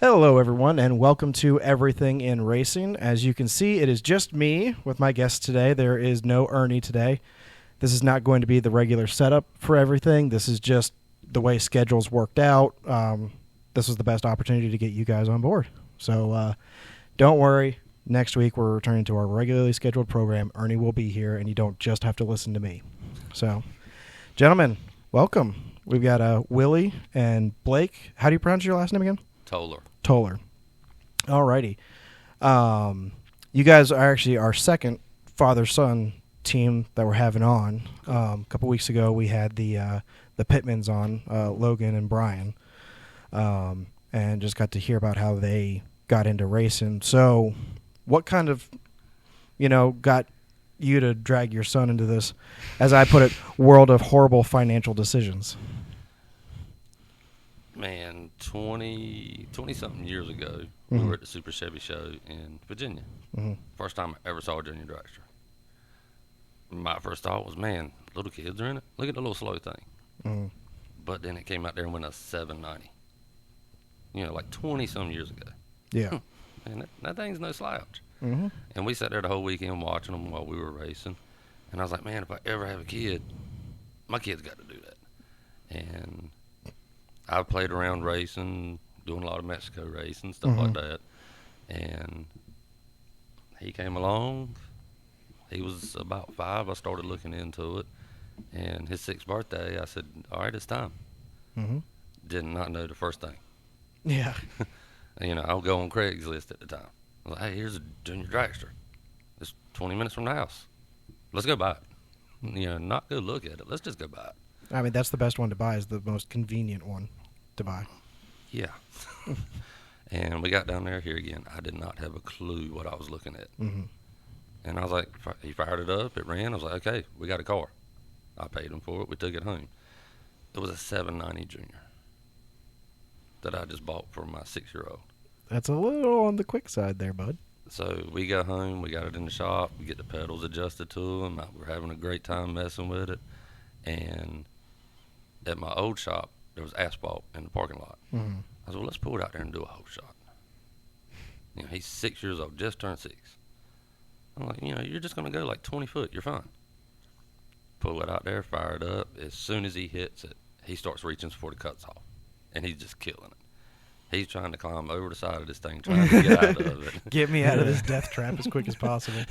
Hello, everyone, and welcome to Everything in Racing. As you can see, it is just me with my guest today. There is no Ernie today. This is not going to be the regular setup for everything. This is just the way schedules worked out. This was the best opportunity to get you guys on board. So don't worry. Next week, we're returning to our regularly scheduled program. Ernie will be here, and you don't just have to listen to me. So, gentlemen, welcome. We've got Willie and Blake. How do you pronounce your last name again? Toler. Alrighty. You guys are actually our second father-son team that we're having on. A couple weeks ago, we had the Pittmans on, Logan and Brian, and just got to hear about how they got into racing. So what kind of, got you to drag your son into this, as I put it, world of horrible financial decisions? Man, 20-something years ago, we were at the Super Chevy Show in Virginia. First time I ever saw a junior dragster. My first thought was, man, little kids are in it. Look at the little slow thing. But then it came out there and went a 790. Like 20-some years ago. Yeah. And that thing's no slouch. And we sat there the whole weekend watching them while we were racing. And I was like, man, if I ever have a kid, my kid's got to do that. And I played around racing, doing a lot of Mexico racing, stuff like that. And he came along. He was about 5. I started looking into it. And his 6th birthday, I said, all right, it's time. Did not know the first thing. Yeah. I'll go on Craigslist at the time. I was like, hey, here's a junior dragster. It's 20 minutes from the house. Let's go buy it. Not go look at it. Let's just go buy it. I mean, that's the best one to buy, is the most convenient one to buy. Yeah. And we got down there. Here again, I did not have a clue what I was looking at. And I was like, he fired it up. It ran. I was like, okay, we got a car. I paid him for it. We took it home. It was a 790 Junior that I just bought for my 6-year-old. That's a little on the quick side there, bud. So we got home. We got it in the shop. We get the pedals adjusted to them. We're having a great time messing with it. And at my old shop, there was asphalt in the parking lot. I said, well, let's pull it out there and do a whole shot. He's 6 years old, just turned 6. I'm like, you're just going to go like 20 foot. You're fine. Pull it out there, fire it up. As soon as he hits it, he starts reaching before the cuts off. And he's just killing it. He's trying to climb over the side of this thing, trying to get out of it. Get me out of this death trap as quick as possible.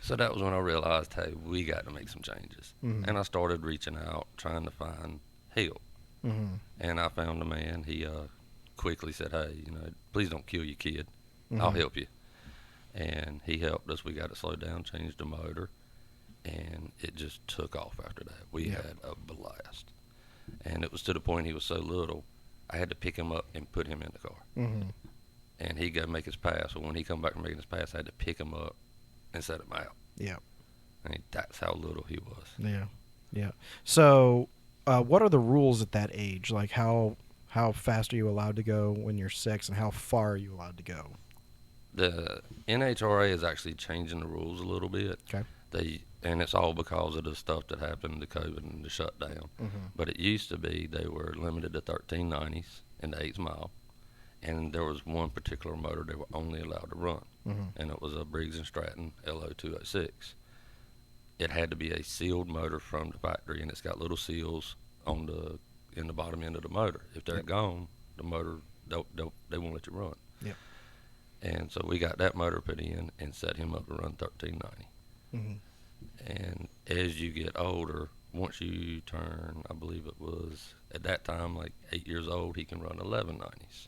So that was when I realized, hey, we got to make some changes. And I started reaching out, trying to find help. And I found a man. He quickly said, hey, please don't kill your kid. I'll help you. And he helped us. We got it slowed down, changed the motor, and it just took off after that. We had a blast. And it was to the point he was so little, I had to pick him up and put him in the car. And he'd go make his pass. So when he come back from making his pass, I had to pick him up and set him out. Yeah. I mean, that's how little he was. Yeah. So what are the rules at that age? Like how fast are you allowed to go when you're 6, and how far are you allowed to go? The NHRA is actually changing the rules a little bit. Okay. And it's all because of the stuff that happened, the COVID and the shutdown. But it used to be they were limited to 1390s and the 8th mile. And there was one particular motor they were only allowed to run. And it was a Briggs & Stratton LO206. It had to be a sealed motor from the factory, and it's got little seals in the bottom end of the motor. If they're gone, the motor, they won't let you run. Yep. And so we got that motor put in and set him up to run 1390. And as you get older, once you turn, I believe it was at that time like 8 years old, he can run 1190s.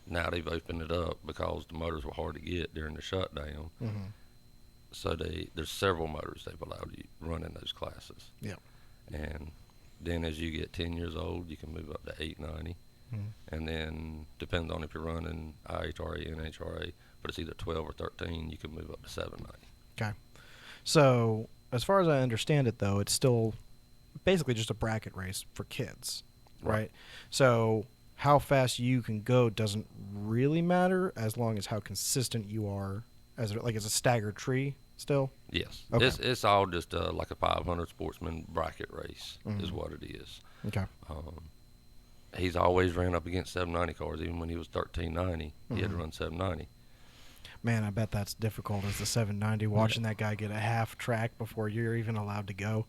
Now they've opened it up because the motors were hard to get during the shutdown. So there's several motors they've allowed you to run in those classes. Yeah. And then as you get 10 years old, you can move up to 890. And then depends on if you're running IHRA, NHRA, but it's either 12 or 13, you can move up to 790. Okay. So as far as I understand it, though, it's still basically just a bracket race for kids, right? So how fast you can go doesn't really matter as long as how consistent you are as a staggered tree still? Yes. Okay. It's all just like a 500 sportsman bracket race is what it is. Okay. he's always ran up against 790 cars. Even when he was 1390, he had to run 790. Man, I bet that's difficult as the 790, watching that guy get a half track before you're even allowed to go.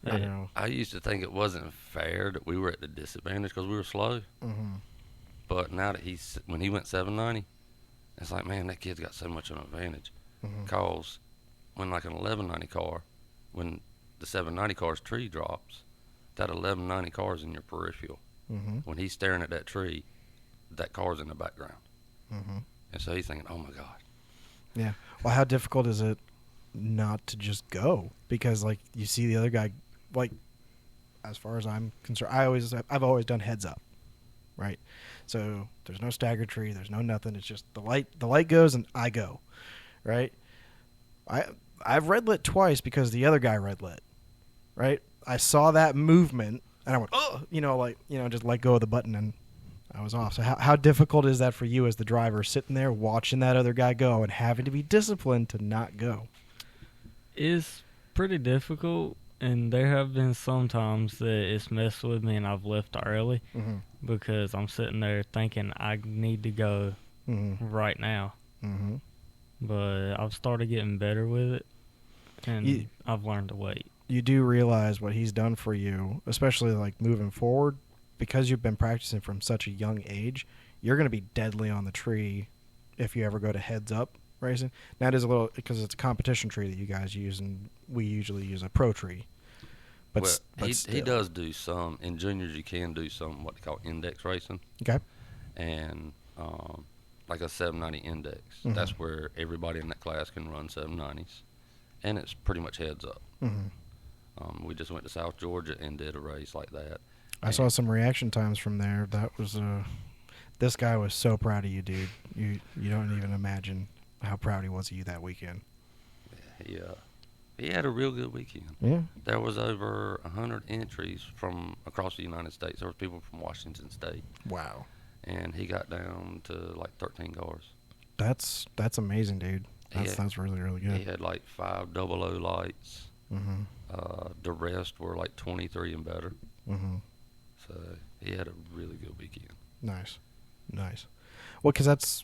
I used to think it wasn't fair that we were at the disadvantage because we were slow. But now that when he went 790, it's like, man, that kid's got so much of an advantage. Because when like an 1190 car, when the 790 car's tree drops, that 1190 car's in your peripheral. When he's staring at that tree, that car's in the background. And so he's thinking, oh my God. Yeah. Well, how difficult is it not to just go? Because like you see the other guy, like as far as I'm concerned, I've always done heads up, right? So there's no stagger tree, there's no nothing. It's just the light goes and I go, right? I've red lit twice because the other guy red lit, right? I saw that movement and I went, oh, just let go of the button and I was off. So how difficult is that for you as the driver, sitting there watching that other guy go and having to be disciplined to not go? It's pretty difficult, and there have been some times that it's messed with me and I've left early because I'm sitting there thinking I need to go right now. But I've started getting better with it, and I've learned to wait. You do realize what he's done for you, especially like moving forward, because you've been practicing from such a young age. You're going to be deadly on the tree if you ever go to heads up racing. Now it is a little, because it's a competition tree that you guys use, and we usually use a pro tree. But he does do some in juniors. You can do some what they call index racing. Okay. And like a 790 index. That's where everybody in that class can run 790s, and it's pretty much heads up. We just went to South Georgia and did a race like that. I saw some reaction times from there. That was this guy was so proud of you, dude. You don't even imagine how proud he was of you that weekend. Yeah, he had a real good weekend. Yeah. There was over 100 entries from across the United States. There were people from Washington State. Wow. And he got down to like 13 cars. That's amazing, dude. That's really, really good. He had like 5 00 lights. The rest were like 23 and better. So he had a really good weekend. Nice. Well, because that's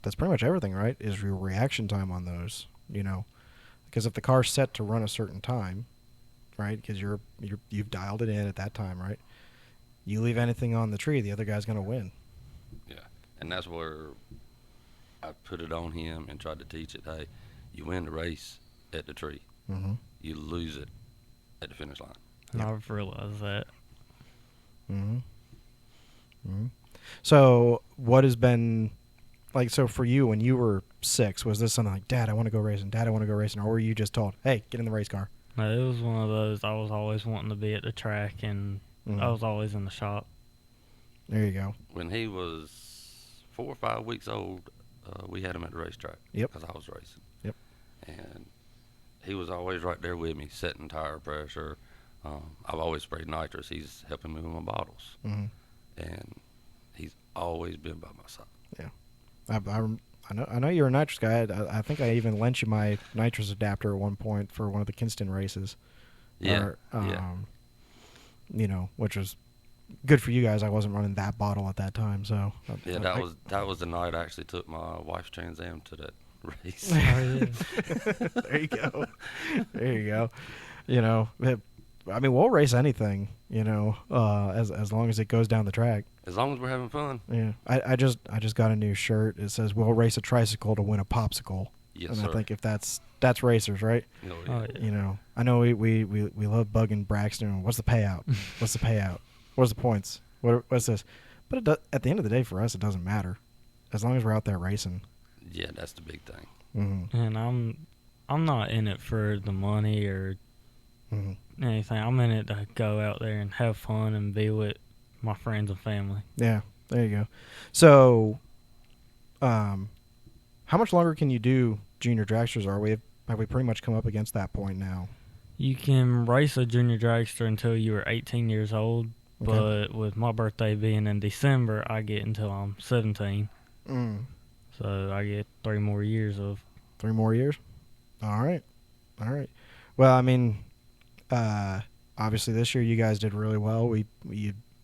pretty much everything, right? Is your reaction time on those, Because if the car's set to run a certain time, right? Because you've dialed it in at that time, right? You leave anything on the tree, the other guy's going to win. Yeah, and that's where I put it on him and tried to teach it. Hey, you win the race at the tree. You lose it at the finish line. And I've realized that. So what has been, like, so for you when you were 6, was this something like, Dad, I want to go racing, Dad, I want to go racing, or were you just told, hey, get in the race car? No, it was one of those, I was always wanting to be at the track, and I was always in the shop. There you go. When he was 4 or 5 weeks old, we had him at the racetrack. Yep. Because I was racing. Yep. And he was always right there with me, setting tire pressure. I've always sprayed nitrous. He's helping me with my bottles. And he's always been by my side. Yeah. I know you're a nitrous guy. I think I even lent you my nitrous adapter at one point for one of the Kinston races. Yeah. Which was good for you guys. I wasn't running that bottle at that time, so. Yeah, that was the night I actually took my wife's Trans Am to that race. There you go. There you go. I mean, we'll race anything, as long as it goes down the track. As long as we're having fun. Yeah. I just got a new shirt. It says, we'll race a tricycle to win a popsicle. Yes, and sir. I think if that's racers, right? Oh, yeah. I know we love bugging Braxton. What's the payout? What's the payout? What's the points? What's this? But at the end of the day, for us, it doesn't matter. As long as we're out there racing. Yeah, that's the big thing. And I'm not in it for the money or anything. I'm in it to go out there and have fun and be with my friends and family. Yeah, there you go. So, how much longer can you do junior dragsters? Have we pretty much come up against that point now? You can race a junior dragster until you are 18 years old, but with my birthday being in December, I get until I'm 17. So I get 3 more years of. 3 more years? All right. Well, I mean, obviously this year you guys did really well.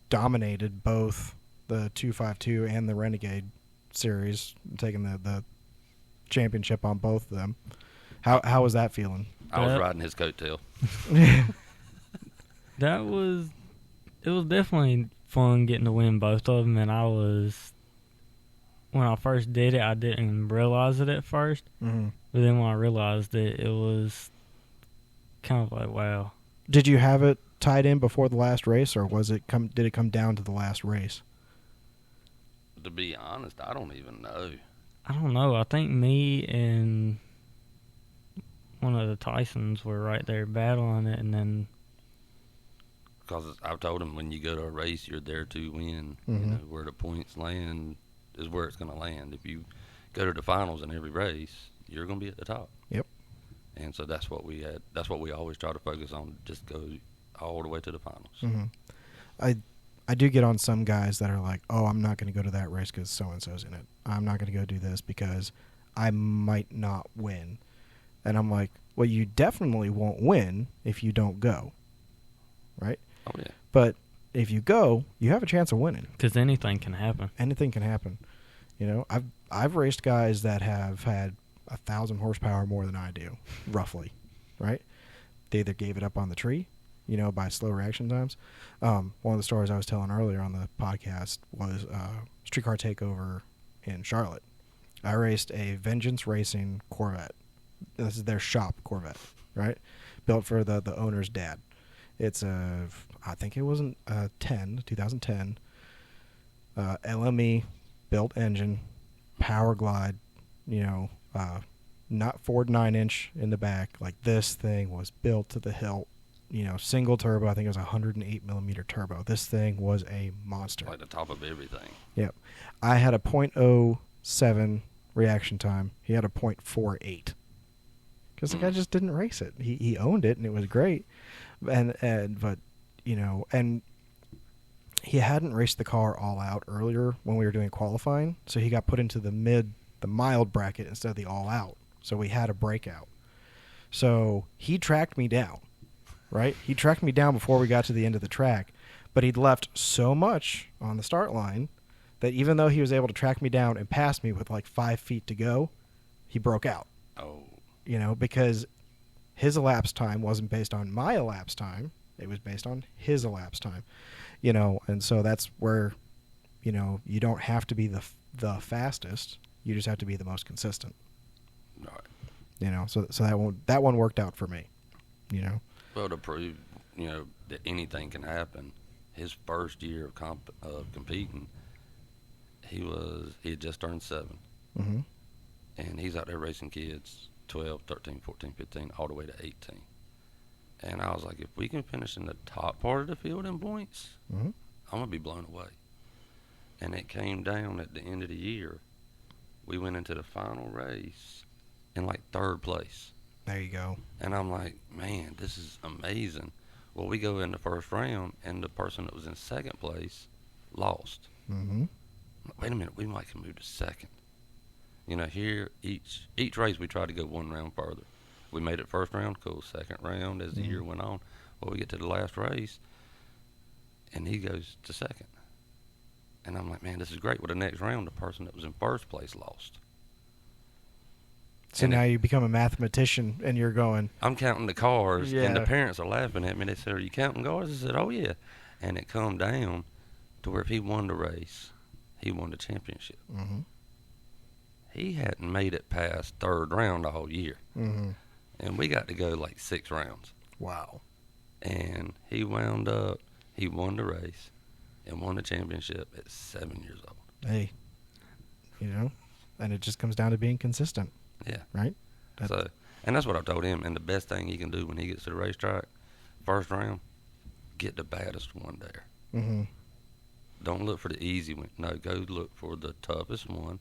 dominated both the 252 and the Renegade series, taking the championship on both of them. How was that feeling? I was riding his coattail. It was definitely fun getting to win both of them, and when I first did it, I didn't realize it at first, Mm-hmm. but then when I realized it was kind of like, wow. Did you have it tied in before the last race, or did it come down to the last race? To be honest, I don't even know. I don't know. I think me and one of the Tysons were right there battling it, and then... Because I've told him when you go to a race, you're there to win. Mm-hmm. You know, where the points land is where it's going to land. If you go to the finals in every race, you're going to be at the top. Yep. And so that's what we had. That's what we always try to focus on. Just go all the way to the finals. Mm-hmm. I do get on some guys that are like, oh, I'm not going to go to that race because so-and-so's in it. I'm not going to go do this because I might not win. And I'm like, well, you definitely won't win if you don't go, right? Oh, yeah. But if you go, you have a chance of winning. Because anything can happen. Anything can happen. You know, I've raced guys that have had 1,000 horsepower more than I do, roughly, right? They either gave it up on the tree, you know, by slow reaction times. One of the stories I was telling earlier on the podcast was Streetcar Takeover in Charlotte. I raced a Vengeance Racing Corvette. This is their shop Corvette, right? Built for the owner's dad. It's I think it was a 2010 LME built engine, power glide, you know, not Ford 9-inch in the back. Like, this thing was built to the hilt, you know, single turbo. I think it was a 108 millimeter turbo. This thing was a monster. Like the top of everything. Yep. I had a .07 reaction time. He had a .48. Because the guy just didn't race it. He owned it, and it was great. But you know, and he hadn't raced the car all out earlier when we were doing qualifying, so he got put into the mild bracket instead of the all out. So we had a breakout. So he tracked me down, right? He tracked me down before we got to the end of the track, but he'd left so much on the start line that even though he was able to track me down and pass me with like 5 feet to go, he broke out. Oh. You know, because his elapsed time wasn't based on my elapsed time. It was based on his elapsed time. You know, and so that's where, you know, you don't have to be the fastest. You just have to be the most consistent. Right. You know, so that one worked out for me. You know. Well, to prove, you know, that anything can happen, his first year of competing, he had just turned 7. Mm-hmm. And he's out there racing kids 12, 13, 14, 15, all the way to 18. And I was like, if we can finish in the top part of the field in points, Mm-hmm. I'm going to be blown away. And it came down at the end of the year. We went into the final race in like 3rd place. There you go. And I'm like, man, this is amazing. Well, we go in the first round, and the person that was in 2nd place lost. Mm-hmm. Wait a minute, we might can move to 2nd. You know, here, each race we tried to go 1 round further. We made it 1st round, cool. 2nd round as the year went on. Well, we get to the last race, and he goes to 2nd. And I'm like, man, this is great. Well, the next round, the person that was in 1st place lost. So And now you become a mathematician, and you're going, I'm counting the cars, and the Yeah. parents are laughing at me. They said, are you counting cars? I said, oh, yeah. And it come down to where if he won the race, he won the championship. mm-hmm. He hadn't made it past 3rd round the whole year. Mm-hmm. And we got to go like 6 rounds. Wow. And he wound up, he won the race and won the championship at 7 years old. Hey, you know, and it just comes down to being consistent. Yeah. Right? And that's what I told him. And the best thing he can do when he gets to the racetrack, 1st round, get the baddest one there. Mm-hmm. Don't look for the easy one. No, go look for the toughest one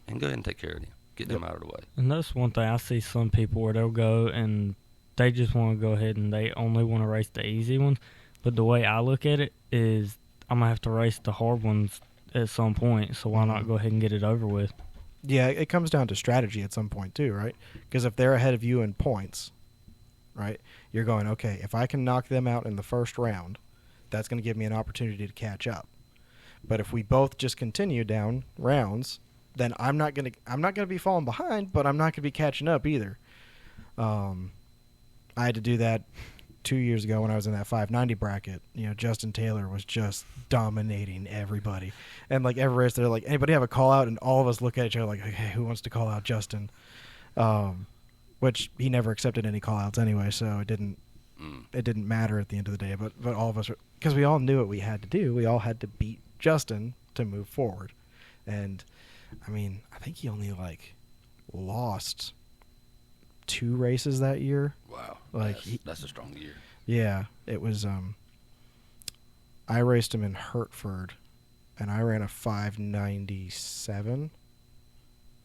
and go ahead and take care of them. Get them out of the way. And that's one thing I see some people where they'll go and they just want to go ahead and they only want to race the easy ones. But the way I look at it is I'm going to have to race the hard ones at some point, so why not go ahead and get it over with? Yeah, it comes down to strategy at some point too, right? Because if they're ahead of you in points, right, you're going, okay, if I can knock them out in the 1st round, that's going to give me an opportunity to catch up. But if we both just continue down rounds, then I'm not going to be falling behind, but I'm not going to be catching up either. I had to do that 2 years ago when I was in that 590 bracket. You know, Justin Taylor was just dominating everybody. And like every race, they're like, anybody have a call out? And all of us look at each other like, okay, who wants to call out Justin? Which he never accepted any call outs anyway, so it didn't matter at the end of the day. But all of us, because we all knew what we had to do, we all had to beat Justin to move forward. And I mean, I think he only like lost 2 races that year. Wow. Like that's a strong year. Yeah, it was. I raced him in Hertford, and I ran a 597,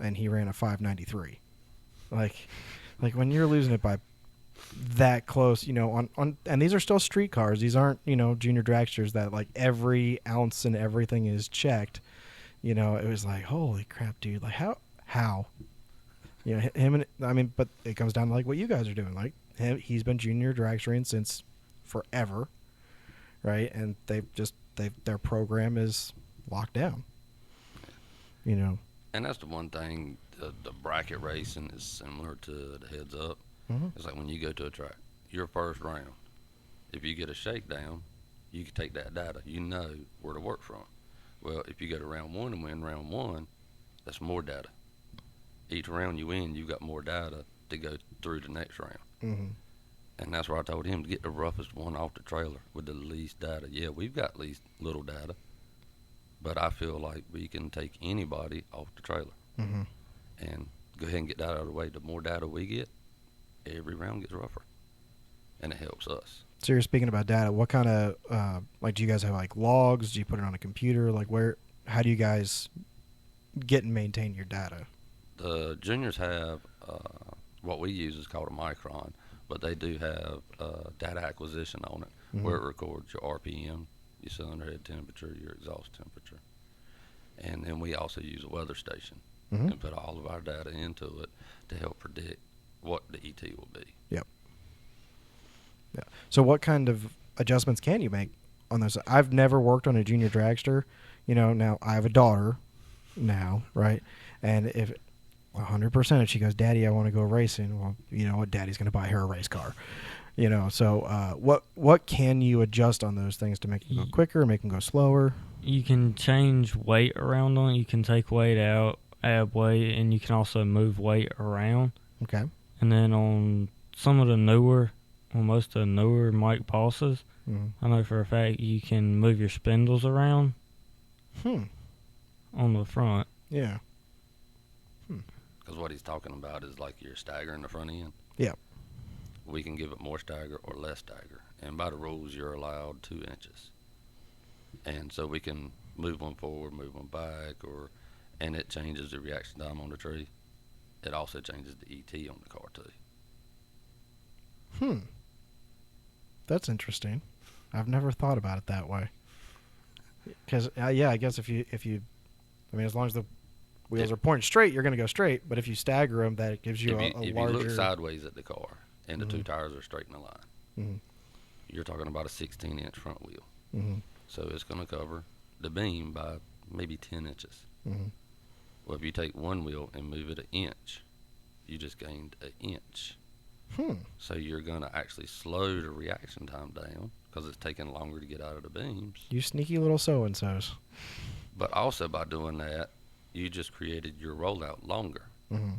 and he ran a 593. Like when you're losing it by that close, you know, on and these are still street cars. These aren't, you know, junior dragsters that like every ounce and everything is checked. You know, it was like, holy crap, dude! Like how? You know, him and I mean, but it comes down to like what you guys are doing. Like he's been junior dragstering since forever, right? And their program is locked down. You know, and that's the one thing. The bracket racing is similar to the heads up. Mm-hmm. It's like when you go to a track, your first round, if you get a shakedown, you can take that data. You know where to work from. Well, if you go to round 1 and win round 1, that's more data. Each round you win, you've got more data to go through the next round. Mm-hmm. And that's where I told him to get the roughest one off the trailer with the least data. Yeah, we've got least little data, but I feel like we can take anybody off the trailer. Mm-hmm. And go ahead and get that out of the way. The more data we get, every round gets rougher, and it helps us. So you're speaking about data. What kind of like do you guys have like logs? Do you put it on a computer? Like how do you guys get and maintain your data? The juniors have what we use is called a micron, but they do have data acquisition on it, Mm-hmm. where it records your RPM, your cylinder head temperature, your exhaust temperature, and then we also use a weather station. Mm-hmm. And put all of our data into it to help predict what the ET will be. Yep. Yeah. So what kind of adjustments can you make on those? I've never worked on a junior dragster. You know, now I have a daughter now, right? And if 100% if she goes, Daddy, I want to go racing, well, you know what, Daddy's going to buy her a race car. You know, so what can you adjust on those things to make them go quicker, make them go slower? You can change weight around on it. You can take weight out, add weight, and you can also move weight around. Okay. And then on some of the newer, well, most of the newer Mike Pulses, Mm-hmm. I know for a fact you can move your spindles around on the front. Yeah. Because what he's talking about is like your stagger in the front end. Yeah. We can give it more stagger or less stagger. And by the rules, you're allowed 2 inches. And so we can move one forward, move one back, and it changes the reaction time on the tree. It also changes the ET on the car too. That's interesting. I've never thought about it that way. Because I guess if you, I mean, as long as the wheels are pointing straight, you're going to go straight. But if you stagger them, that gives you a if larger. you look sideways at the car and the 2 tires are straight in a line, Mm-hmm. you're talking about a 16-inch front wheel. Mm-hmm. So it's going to cover the beam by maybe 10 inches. Mm-hmm. Well, if you take one wheel and move it 1 inch, you just gained 1 inch. So you're going to actually slow the reaction time down because it's taking longer to get out of the beams. You sneaky little so-and-sos. But also by doing that, you just created your rollout longer. Mm-hmm.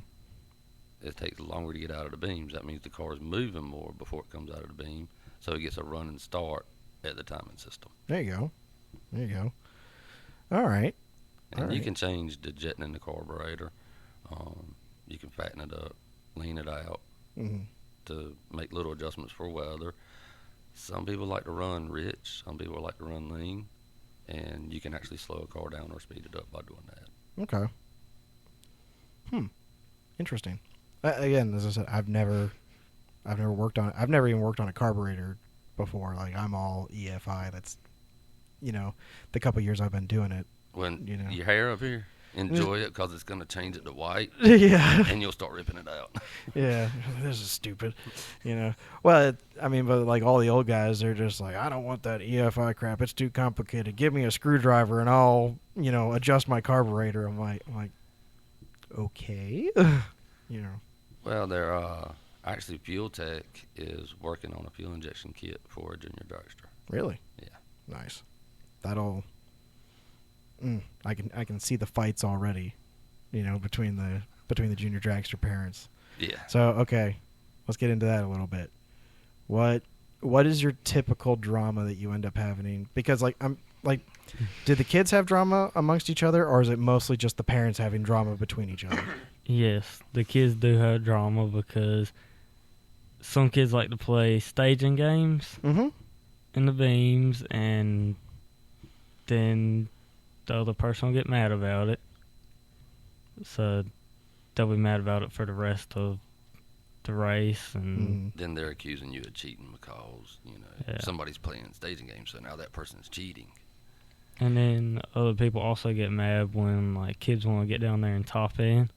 It takes longer to get out of the beams. That means the car is moving more before it comes out of the beam, so it gets a running start at the timing system. There you go. All right. And you can change the jetting in the carburetor. You can fatten it up, lean it out to make little adjustments for weather. Some people like to run rich. Some people like to run lean. And you can actually slow a car down or speed it up by doing that. Okay. Interesting. Again, as I said, I've never even worked on a carburetor before. Like, I'm all EFI. That's, the couple years I've been doing it. Your hair up here? Enjoy it because it's going to change it to white. Yeah. And you'll start ripping it out. Yeah, this is stupid, Well, but like all the old guys, they're just like, I don't want that EFI crap. It's too complicated. Give me a screwdriver and I'll, adjust my carburetor. I'm like, okay, Well, they're actually Fuel Tech is working on a fuel injection kit for a junior dragster. Really? Yeah. Nice. That'll. I can see the fights already, between the junior dragster parents. Yeah. So okay, let's get into that a little bit. What is your typical drama that you end up having? Because did the kids have drama amongst each other, or is it mostly just the parents having drama between each other? Yes, the kids do have drama because some kids like to play staging games in the beams, and then the other person will get mad about it. So they'll be mad about it for the rest of the race. And then they're accusing you of cheating because, somebody's playing staging games, so now that person's cheating. And then other people also get mad when, kids want to get down there and top in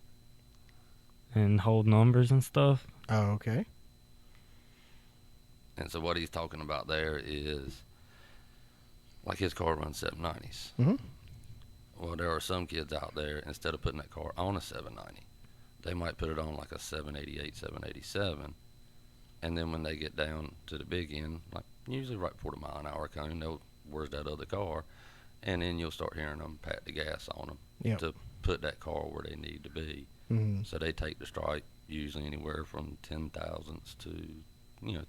and hold numbers and stuff. Oh, okay. And so what he's talking about there is, his car runs 790s. Mm-hmm. Well, there are some kids out there, instead of putting that car on a 790, they might put it on a 788, 787, and then when they get down to the big end, usually right before the mile-an-hour cone, they'll, where's that other car? And then you'll start hearing them pat the gas on them to put that car where they need to be. Mm-hmm. So they take the stripe usually anywhere from 10 thousandths to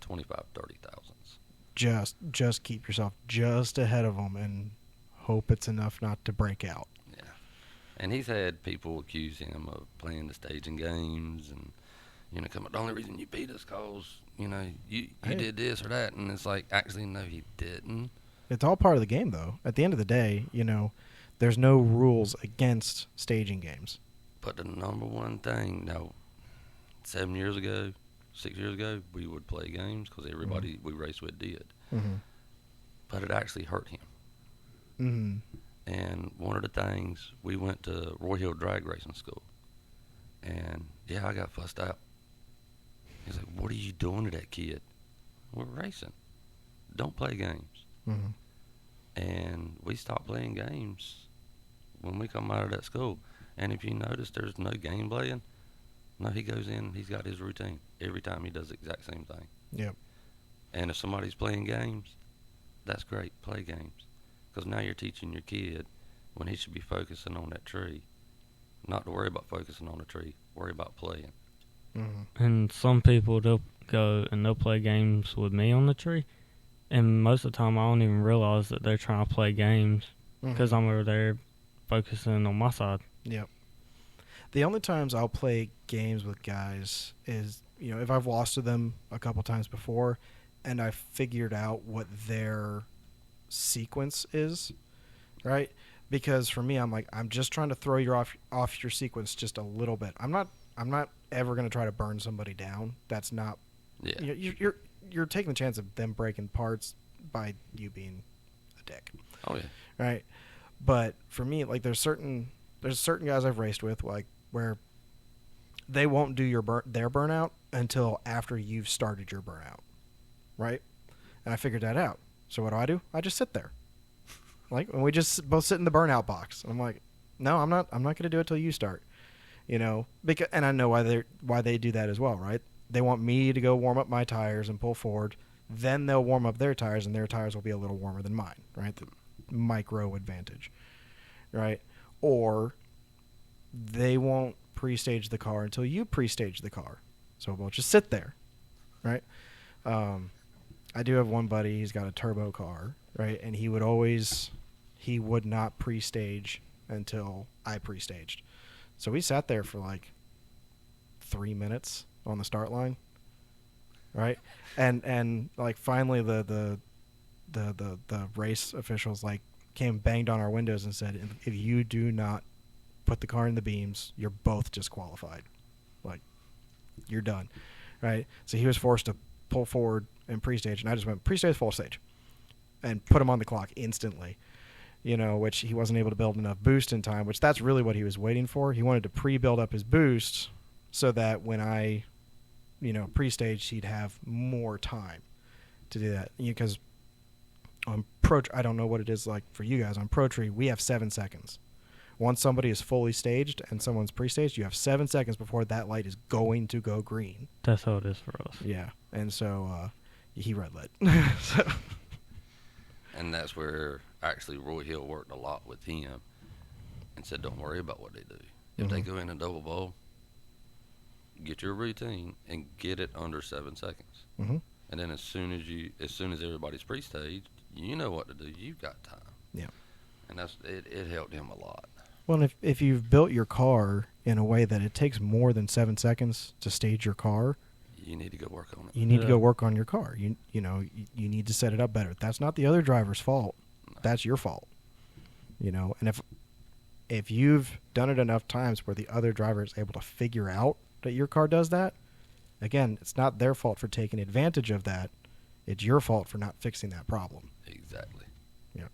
25, 30 thousandths. Just keep yourself just ahead of them and hope it's enough not to break out. Yeah. And he's had people accuse him of playing the staging games and, come up, the only reason you beat us because, you did this or that. And it's actually, no, he didn't. It's all part of the game, though. At the end of the day, there's no rules against staging games. But the number one thing, 7 years ago, 6 years ago, we would play games because everybody we raced with did. Mm-hmm. But it actually hurt him. Mm-hmm. And one of the things, we went to Roy Hill Drag Racing School. And, I got fussed out. He's like, what are you doing to that kid? We're racing. Don't play games. Mm-hmm. And we stopped playing games when we come out of that school. And if you notice, there's no game playing. No, he goes in, he's got his routine. Every time he does the exact same thing. Yep. And if somebody's playing games, that's great. Play games. Because now you're teaching your kid when he should be focusing on that tree. Not to worry about focusing on the tree. Worry about playing. Mm-hmm. And some people, they'll go and they'll play games with me on the tree. And most of the time, I don't even realize that they're trying to play games because I'm over there focusing on my side. Yep. The only times I'll play games with guys is, if I've lost to them a couple times before and I've figured out what their sequence is, right? Because for me, I'm just trying to throw you off your sequence just a little bit. I'm not ever going to try to burn somebody down. That's not. Yeah. You're taking the chance of them breaking parts by you being a dick. Oh, yeah. Right? But for me, there's certain guys I've raced with, where they won't do their burnout until after you've started your burnout. Right? And I figured that out. So what do? I just sit there. And we just both sit in the burnout box. I'm like, no, I'm not going to do it till you start. Because, and I know why they do that as well, right? They want me to go warm up my tires and pull forward. Then they'll warm up their tires, and their tires will be a little warmer than mine, right? The micro advantage, right? Or they won't pre-stage the car until you pre-stage the car. So we'll just sit there, right? I do have one buddy. He's got a turbo car, right? And he would not pre-stage until I pre-staged. So we sat there for 3 minutes on the start line, right? And finally the race officials came banged on our windows and said, if you do not put the car in the beams, you're both disqualified. You're done, right? So he was forced to pull forward and pre-stage, and I just went pre-stage, full stage, and put him on the clock instantly. which he wasn't able to build enough boost in time, which that's really what he was waiting for. He wanted to pre-build up his boost so that when I, pre-staged, he'd have more time to do that. Because on I don't know what it is like for you guys. On Pro Tree, we have 7 seconds. Once somebody is fully staged and someone's pre-staged, you have 7 seconds before that light is going to go green. That's how it is for us. Yeah, and so he red lit. So. And that's where actually Roy Hill worked a lot with him and said, don't worry about what they do. If they go in and double bowl, get your routine and get it under 7 seconds. Mm-hmm. And then as soon as everybody's pre-staged, you know what to do. You've got time. Yeah. And it helped him a lot. Well, and if you've built your car in a way that it takes more than 7 seconds to stage your car, you need to go work on it. You need to go work on your car. You need to set it up better. That's not the other driver's fault. No. That's your fault. And if you've done it enough times where the other driver is able to figure out that your car does that, again, it's not their fault for taking advantage of that. It's your fault for not fixing that problem. Exactly. Yeah.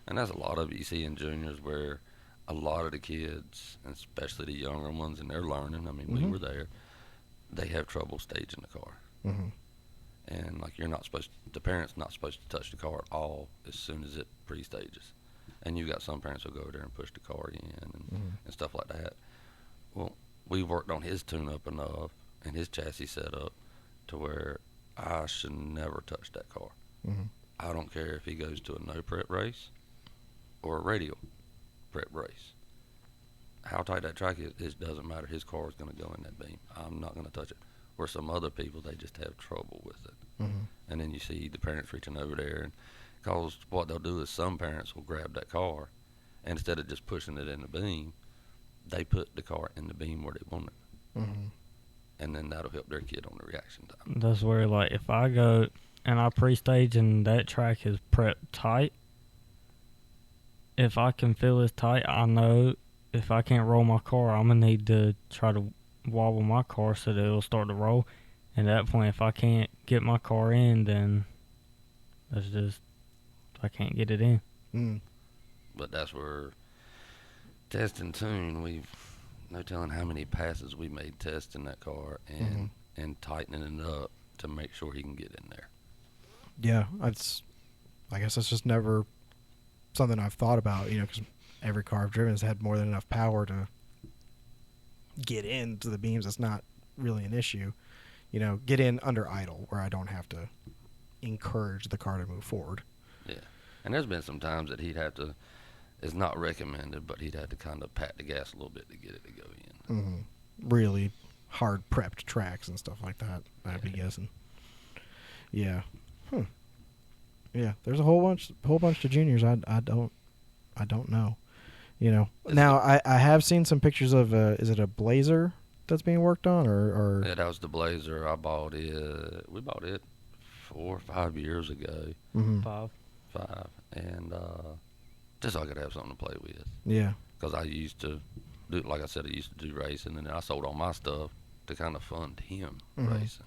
And that's a lot of it you see in juniors where a lot of the kids, and especially the younger ones, and they're learning. I mean, we were there. They have trouble staging the car. Mm-hmm. And like the parent's not supposed to touch the car at all as soon as it pre-stages. And you got some parents who go over there and push the car in and stuff like that. Well, we worked on his tune-up enough and his chassis setup to where I should never touch that car. Mm-hmm. I don't care if he goes to a no prep race or a radial prep race. How tight that track is, it doesn't matter. His car is going to go in that beam. I'm not going to touch it. Where some other people, they just have trouble with it. Mm-hmm. And then you see the parents reaching over there. And because what they'll do is some parents will grab that car, and instead of just pushing it in the beam, they put the car in the beam where they want it. Mm-hmm. And then that'll help their kid on the reaction time. That's where, like, if I go and I pre-stage and that track is prepped tight, if I can feel it's tight, I know if I can't roll my car, I'm going to need to try to wobble my car so that it'll start to roll. And at that point, if I can't get my car in, then that's just, I can't get it in. Mm. But that's where test and tune, we've no telling how many passes we made testing that car and tightening it up to make sure he can get in there. Yeah, I guess that's just never something I've thought about, because every car I've driven has had more than enough power to get into the beams. That's not really an issue. Get in under idle where I don't have to encourage the car to move forward. Yeah. And there's been some times that he'd have to, it's not recommended, but he'd have to kind of pat the gas a little bit to get it to go in. Mm-hmm. Really hard prepped tracks and stuff like that, I'd be guessing. Yeah. Yeah, there's a whole bunch of juniors I don't know. Now I have seen some pictures of is it a Blazer that's being worked on or Yeah, that was the Blazer. I bought it. We bought it 4 or 5 years ago. Mm-hmm. 5. And just so I could have something to play with. Yeah. Because I used to do, like I said, I used to do racing, and then I sold all my stuff to kind of fund him racing.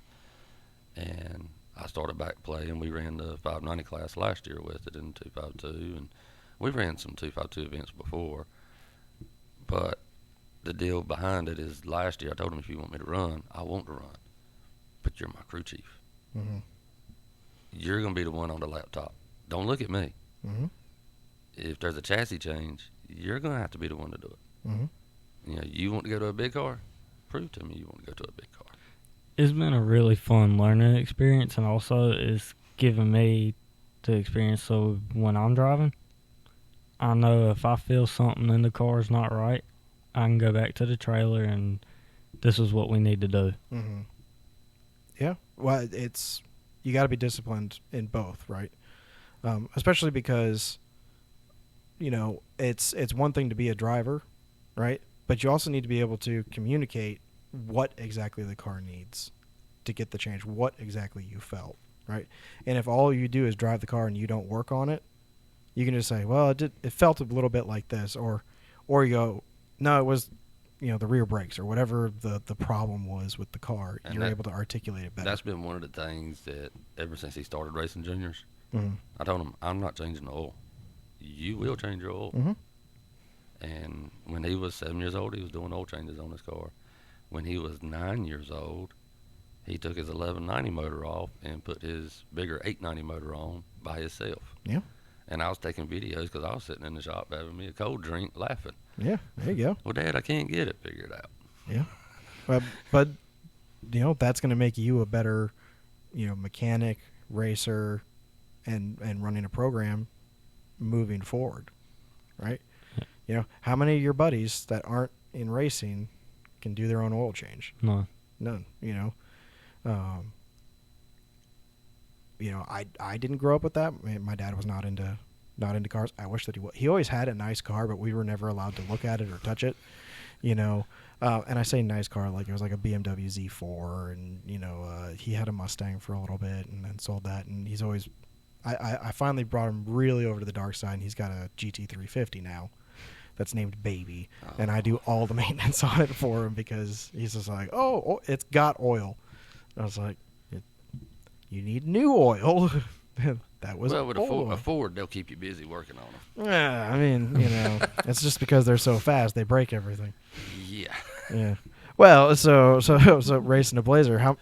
And I started back playing. We ran the 590 class last year with it in 252, and we ran some 252 events before. But the deal behind it is last year I told him, if you want me to run, I want to run. But you're my crew chief. Mm-hmm. You're going to be the one on the laptop. Don't look at me. Mm-hmm. If there's a chassis change, you're going to have to be the one to do it. Mm-hmm. You want to go to a big car? Prove to me you want to go to a big car. It's been a really fun learning experience, and also it's given me the experience so when I'm driving, I know if I feel something in the car is not right, I can go back to the trailer and this is what we need to do. Mm-hmm. Yeah. Well, you got to be disciplined in both, right? Especially because, it's one thing to be a driver, right? But you also need to be able to communicate what exactly the car needs to get the change, what exactly you felt, right? And if all you do is drive the car and you don't work on it, you can just say, well, it felt a little bit like this, or you go, no, it was, the rear brakes or whatever the problem was with the car. And you're able to articulate it better. That's been one of the things that ever since he started racing juniors, mm-hmm. I told him, I'm not changing the oil. you will change your oil. Mm-hmm. And when he was 7 years old, he was doing oil changes on his car. When he was 9 years old, he took his 1190 motor off and put his bigger 890 motor on by himself. Yeah. And I was taking videos because I was sitting in the shop having me a cold drink, laughing. Yeah, there you go. Well, Dad, I can't get it figured out. Yeah. But that's going to make you a better, mechanic, racer, and running a program moving forward, right? How many of your buddies that aren't in racing can do their own oil change? None. I didn't grow up with that. My dad was not into cars. I wish that he would. He always had a nice car, but we were never allowed to look at it or touch it. And I say nice car like it was like a BMW Z4, and he had a Mustang for a little bit and then sold that. And he's always, I finally brought him really over to the dark side, and he's got a GT350 now. That's named Baby, and I do all the maintenance on it for him because he's just like, oh, it's got oil. I was like, you need new oil. That was with a Ford, they'll keep you busy working on them. Yeah, I mean, it's just because they're so fast, they break everything. Yeah. Yeah. Well, so racing a Blazer, how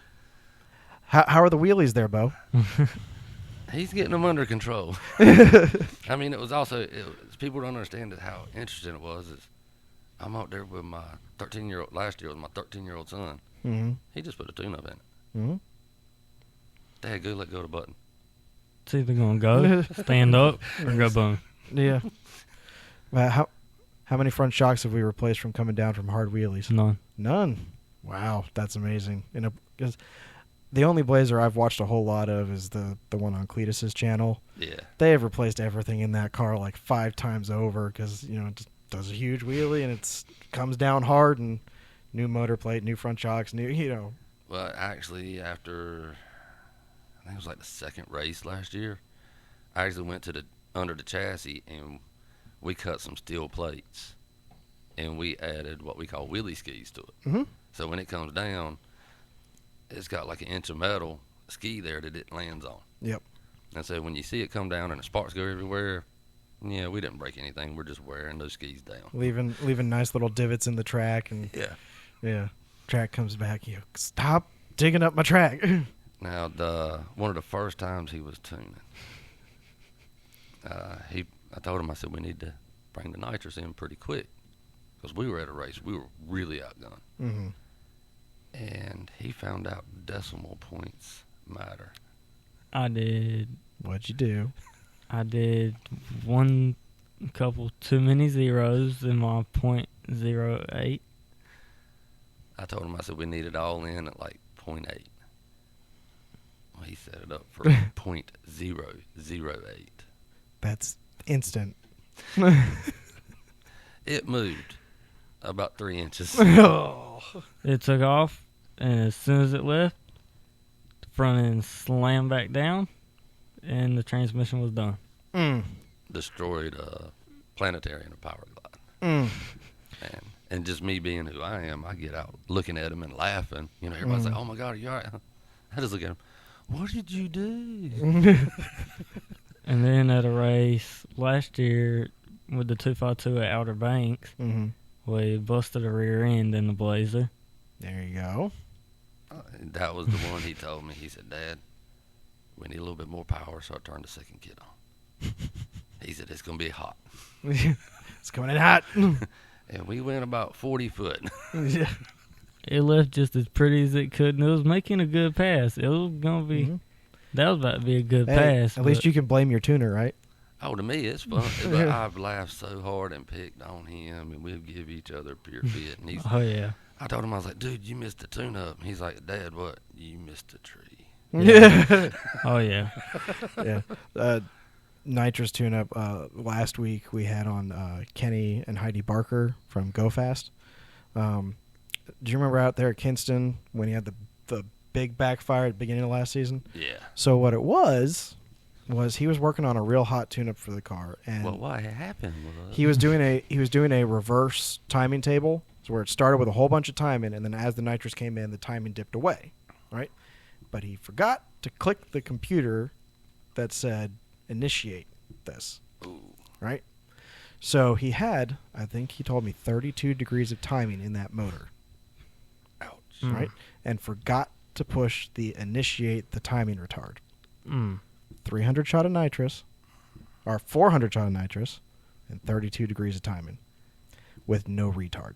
are the wheelies there, Bo? He's getting them under control. I mean, it was people don't understand how interesting it was. I'm out there with my 13-year-old, last year with my 13-year-old son. Mm-hmm. He just put a tune-up in it. Mm-hmm. Dad, go let go of the button. It's either going to go, stand up, or go boom. Yeah. Well, how many front shocks have we replaced from coming down from hard wheelies? None. Wow, that's amazing. Because the only Blazer I've watched a whole lot of is the one on Cletus's channel. Yeah. They have replaced everything in that car like 5 times over because, it just does a huge wheelie and it comes down hard, and new motor plate, new front shocks, new. Well, actually, after, I think it was like the second race last year, I actually went to under the chassis and we cut some steel plates and we added what we call wheelie skis to it. Mm-hmm. So when it comes down, it's got like an inch of metal ski there that it lands on. Yep. And so when you see it come down and the sparks go everywhere, yeah, we didn't break anything. We're just wearing those skis down. Leaving nice little divots in the track, and yeah. Track comes back. Stop digging up my track. Now, one of the first times he was tuning, I told him, I said, we need to bring the nitrous in pretty quick because we were at a race. We were really outgunned. Mm-hmm. And he found out decimal points matter. I did. What'd you do? I did too many zeros in my .08. I told him, I said, we need it all in at like 0.8. Well, he set it up for .008. That's instant. It moved about 3 inches. It took off, and as soon as it left, the front end slammed back down, and the transmission was done. Destroyed a planetary and a power glide. And just me being who I am, I get out looking at him and laughing. Everybody's like, oh my God, are you all right? I just look at him, what did you do? And then at a race last year with the 252 at Outer Banks, we busted a rear end in the Blazer. There you go. That was the one he told me. He said, Dad, we need a little bit more power, so I turned the second kit on. He said, it's going to be hot. It's coming in hot. And we went about 40 foot. Yeah. It left just as pretty as it could, and it was making a good pass. It was going to be, that was about to be a good pass. At least you can blame your tuner, right? Oh, to me, it's fun. But I've laughed so hard and picked on him, and we'll give each other a pure fit. And oh, yeah. I told him, I was like, dude, you missed the tune-up. And he's like, Dad, what? You missed a tree. Yeah. Oh, yeah. Yeah. Nitrous tune-up last week we had on Kenny and Heidi Barker from Go Fast. Do you remember out there at Kinston when he had the big backfire at the beginning of last season? Yeah. So what it was he was working on a real hot tune-up for the car, and what happened was he was doing a reverse timing table, so where it started with a whole bunch of timing, and then as the nitrous came in, the timing dipped away, right? But he forgot to click the computer that said initiate this. Ooh. right? So he had, I think he told me, 32 degrees of timing in that motor. Ouch. Right? And forgot to push the initiate the timing retard. 300 shot of nitrous, or 400 shot of nitrous, and 32 degrees of timing with no retard.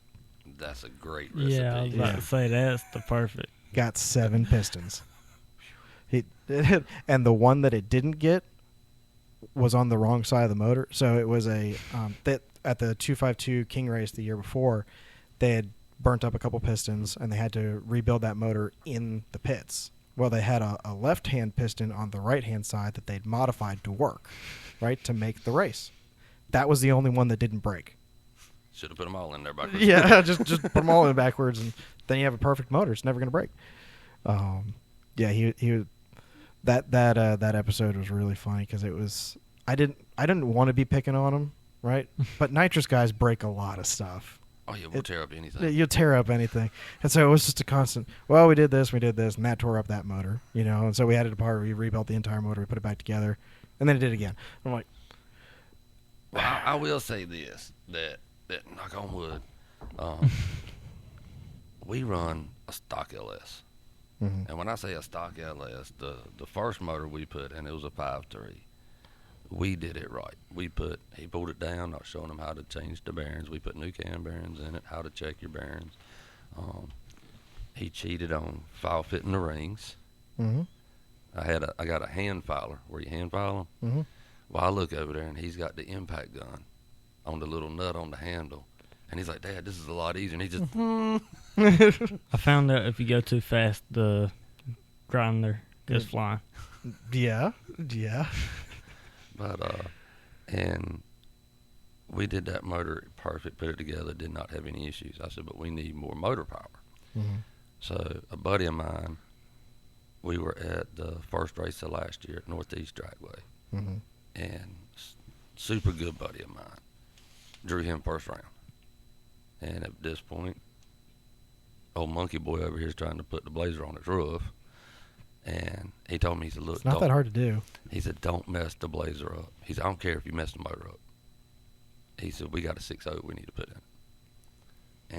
That's a great recipe. Yeah, I was about to say that's the perfect. Got 7 pistons. And the one that it didn't get was on the wrong side of the motor. So it was a that at the 252 King race the year before, they had burnt up a couple pistons and they had to rebuild that motor in the pits. Well, they had a left-hand piston on the right-hand side that they'd modified to work, right, to make the race. That was the only one that didn't break. Should have put them all in there backwards. Yeah, just put them all in backwards, and then you have a perfect motor. It's never going to break. Yeah, he that episode was really funny because it was I didn't want to be picking on him, right? But nitrous guys break a lot of stuff. Oh yeah, we'll tear up anything. You'll tear up anything, and so it was just a constant. Well, we did this, and that tore up that motor, and so we had it apart. We rebuilt the entire motor, we put it back together, and then it did again. I'm like, well, I will say this that knock on wood, we run a stock LS. And when I say a stock LS, the first motor we put in, it was a 5.3. We did it right. He pulled it down. I was showing him how to change the bearings. We put new cam bearings in it, how to check your bearings. He cheated on file fitting the rings. I got a hand filer where you hand file them. Well, I look over there and he's got the impact gun on the little nut on the handle. And he's like, Dad, this is a lot easier. And he just, I found out if you go too fast, the grinder goes flying. yeah. But, and we did that motor perfect, put it together, did not have any issues. I said, but we need more motor power. So a buddy of mine, we were at the first race of last year at Northeast Dragway. And super good buddy of mine. Drew him first round. And at this point, old monkey boy over here is trying to put the blazer on his roof. And he told me, he said, look, it's not that hard to do. He said, don't mess the blazer up. He said, I don't care if you mess the motor up. He said, we got a 6.0 we need to put in.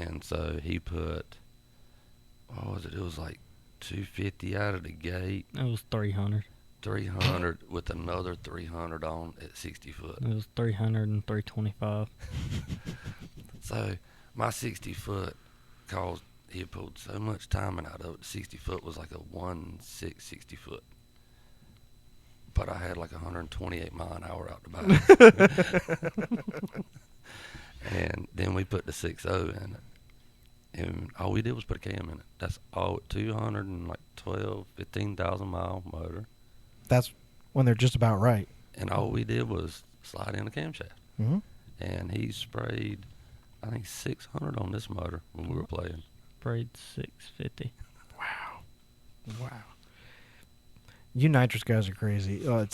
And so he put, what was it? It was like 250 out of the gate. It was 300. 300 with another 300 on at 60 foot. It was 300 and 325. So my 60 foot caused, he had pulled so much timing out of it. 60 foot was like a 1.6 60 foot. But I had like 128 mile an hour out the back. And then we put the 6.0 in it. And all we did was put a cam in it. That's all, 15,000 mile motor. That's when they're just about right. And all we did was slide in a camshaft. And he sprayed, I think, 600 on this motor when we were playing. Sprayed 650. Wow. You nitrous guys are crazy. I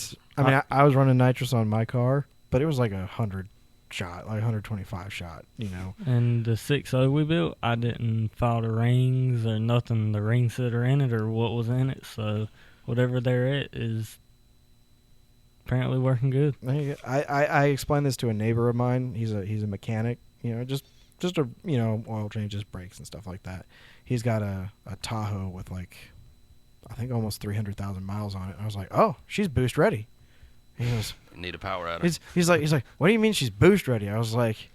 was running nitrous on my car, but it was like 100 shot, like 125 shot, And the 6.0 we built, I didn't file the rings or nothing, the rings that are in it or what was in it, so whatever they're at is apparently working good. I explained this to a neighbor of mine. He's a mechanic, just a oil changes, brakes and stuff like that. He's got a Tahoe with like I think almost 300,000 miles on it. I was like, oh, she's boost ready. He goes, You need a power adder. he's like, what do you mean she's boost ready? I was like,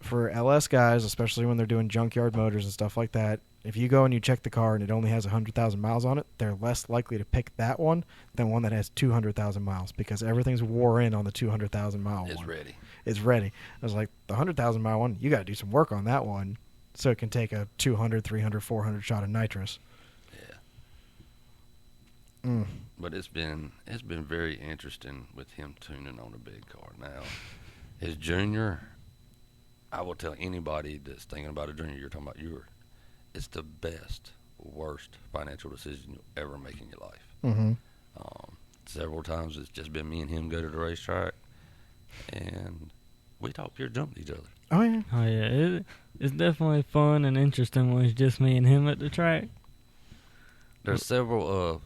for LS guys, especially when they're doing junkyard motors and stuff like that, if you go and you check the car and it only has 100,000 miles on it, they're less likely to pick that one than one that has 200,000 miles because everything's wore in on the 200,000 mile It's one. ready. It's ready. I was like, the 100,000 mile one, you got to do some work on that one so it can take a 200, 300, 400 shot of nitrous. Yeah. But it's been very interesting with him tuning on a big car. Now, his junior, I will tell anybody that's thinking about a junior, you're talking about it's the best, worst financial decision you'll ever make in your life. Several times it's just been me and him go to the racetrack, and we talk pure jump to each other. Oh, yeah. Oh, yeah. It's definitely fun and interesting when it's just me and him at the track. There's several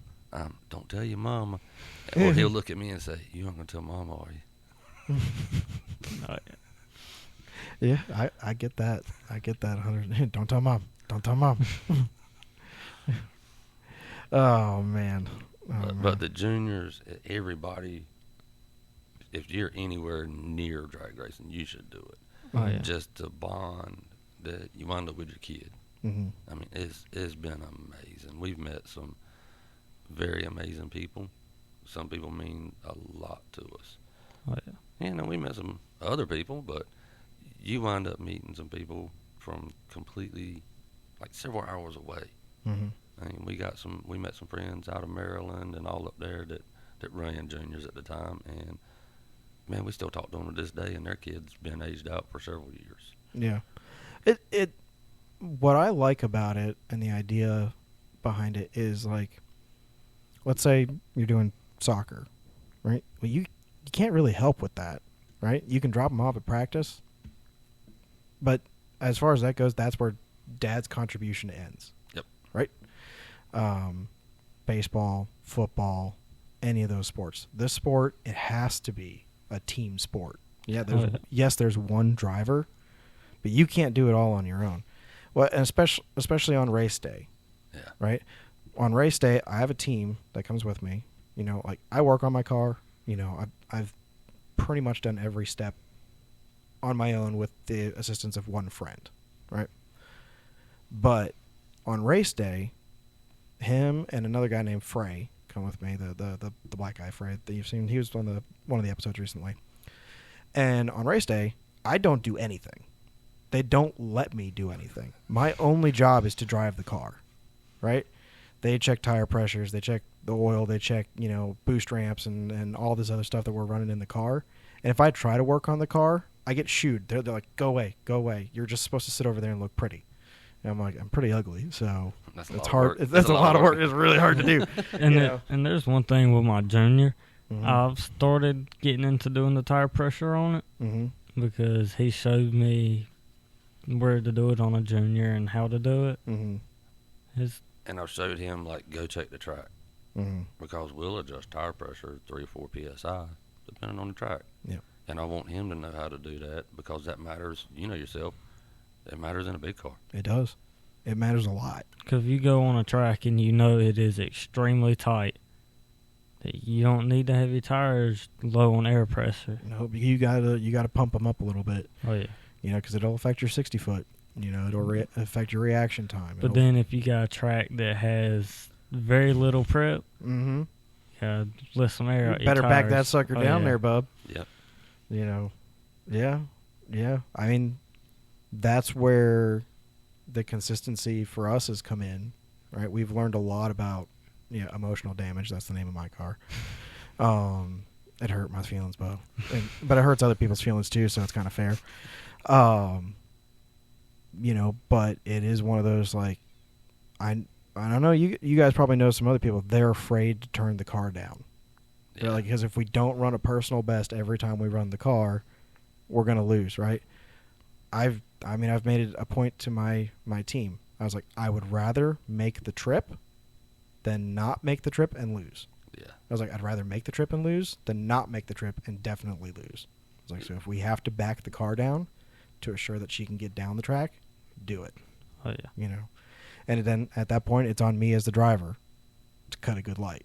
don't tell your mama. Or he'll look at me and say, you aren't going to tell mama, are you? Oh, Yeah, I get that. I get that 100. Don't tell mom. Don't tell mom. Oh man. But the juniors, everybody, if you're anywhere near drag racing, you should do it. Oh, yeah. Just to bond that you wind up with your kid. Mm-hmm. I mean, it's been amazing. We've met some very amazing people. Some people mean a lot to us. Oh, yeah. You know, we met some other people, but you wind up meeting some people from completely, like, several hours away. Mm-hmm. I mean, we met some friends out of Maryland and all up there that ran juniors at the time, and man, we still talk to them to this day, and their kids been aged out for several years. Yeah. What I like about it and the idea behind it is, like, let's say you're doing soccer, right? Well, you can't really help with that, right? You can drop them off at practice, but as far as that goes, that's where dad's contribution ends. Yep. Right? Baseball, football, any of those sports. This sport, it has to be a team sport. Yeah, there's one driver, but you can't do it all on your own. Well, and especially on race day. Yeah. Right? On race day, I have a team that comes with me. You know, like, I work on my car. You know, I've pretty much done every step on my own with the assistance of one friend, right? But on race day, him and another guy named Frey come with me, the black guy Frey that you've seen. He was on one of the episodes recently. And on race day, I don't do anything. They don't let me do anything. My only job is to drive the car, right? They check tire pressures, they check the oil, they check, you know, boost ramps and all this other stuff that we're running in the car. And if I try to work on the car, I get shooed. They're like, go away. You're just supposed to sit over there and look pretty. And I'm like, I'm pretty ugly, so it's hard. That's a lot of work. It's really hard to do. And there's one thing with my junior. Mm-hmm. I've started getting into doing the tire pressure on it because he showed me where to do it on a junior and how to do it. Mm-hmm. And I showed him, like, go check the track. Because we'll adjust tire pressure 3 or 4 psi depending on the track. Yeah. And I want him to know how to do that because that matters. You know yourself. It matters in a big car. It does. It matters a lot. Because if you go on a track and you know it is extremely tight, that you don't need to have your tires low on air pressure. No, you gotta pump them up a little bit. Oh yeah. You know, because it'll affect your 60 foot. You know, it'll affect your reaction time. But then if you got a track that has very little prep, let some air out. Better your back tires. that sucker down there, bub. Yep. You know, yeah. I mean, that's where the consistency for us has come in, right? We've learned a lot about, emotional damage. That's the name of my car. It hurt my feelings, Bo. But it hurts other people's feelings too, so it's kind of fair. But it is one of those, like, I don't know, you guys probably know some other people, they're afraid to turn the car down. Yeah. They're like, because if we don't run a personal best every time we run the car, we're going to lose, right? I've made it a point to my team. I was like, I would rather make the trip than not make the trip and lose. Yeah. I was like, I'd rather make the trip and lose than not make the trip and definitely lose. I was like, so if we have to back the car down to assure that she can get down the track, do it. Oh, yeah. And then at that point, it's on me as the driver to cut a good light.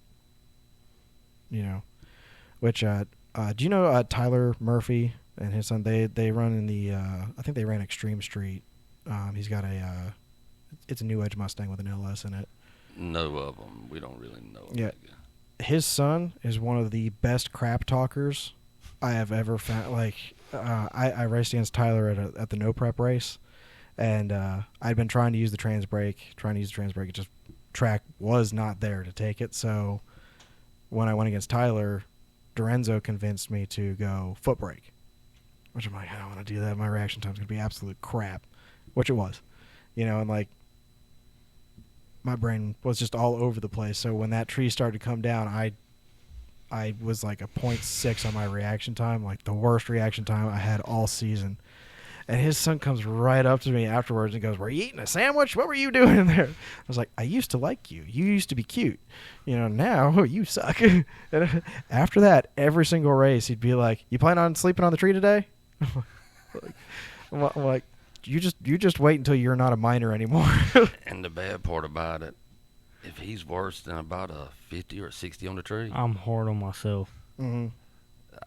Which, do you know Tyler Murphy and his son? They run in the, I think they ran Extreme Street. He's got it's a New Edge Mustang with an LS in it. Know of them. We don't really know them. Yeah. His son is one of the best crap talkers I have ever found. Like, I raced against Tyler at the no prep race, and I'd been trying to use the trans brake. It just, track was not there to take it. So when I went against Tyler, Dorenzo convinced me to go foot brake, which I'm like, I don't want to do that. My reaction time's going to be absolute crap, which it was, and like, my brain was just all over the place. So when that tree started to come down, I was like a 0.6 on my reaction time, like the worst reaction time I had all season. And his son comes right up to me afterwards and goes, "Were you eating a sandwich? What were you doing in there?" I was like, "I used to like you. You used to be cute. Now you suck." And after that, every single race, he'd be like, "You plan on sleeping on the tree today?" I'm like, you just wait until you're not a minor anymore. And the bad part about it, if he's worse than about a 50 or a 60 on the tree, I'm hard on myself. Mm-hmm.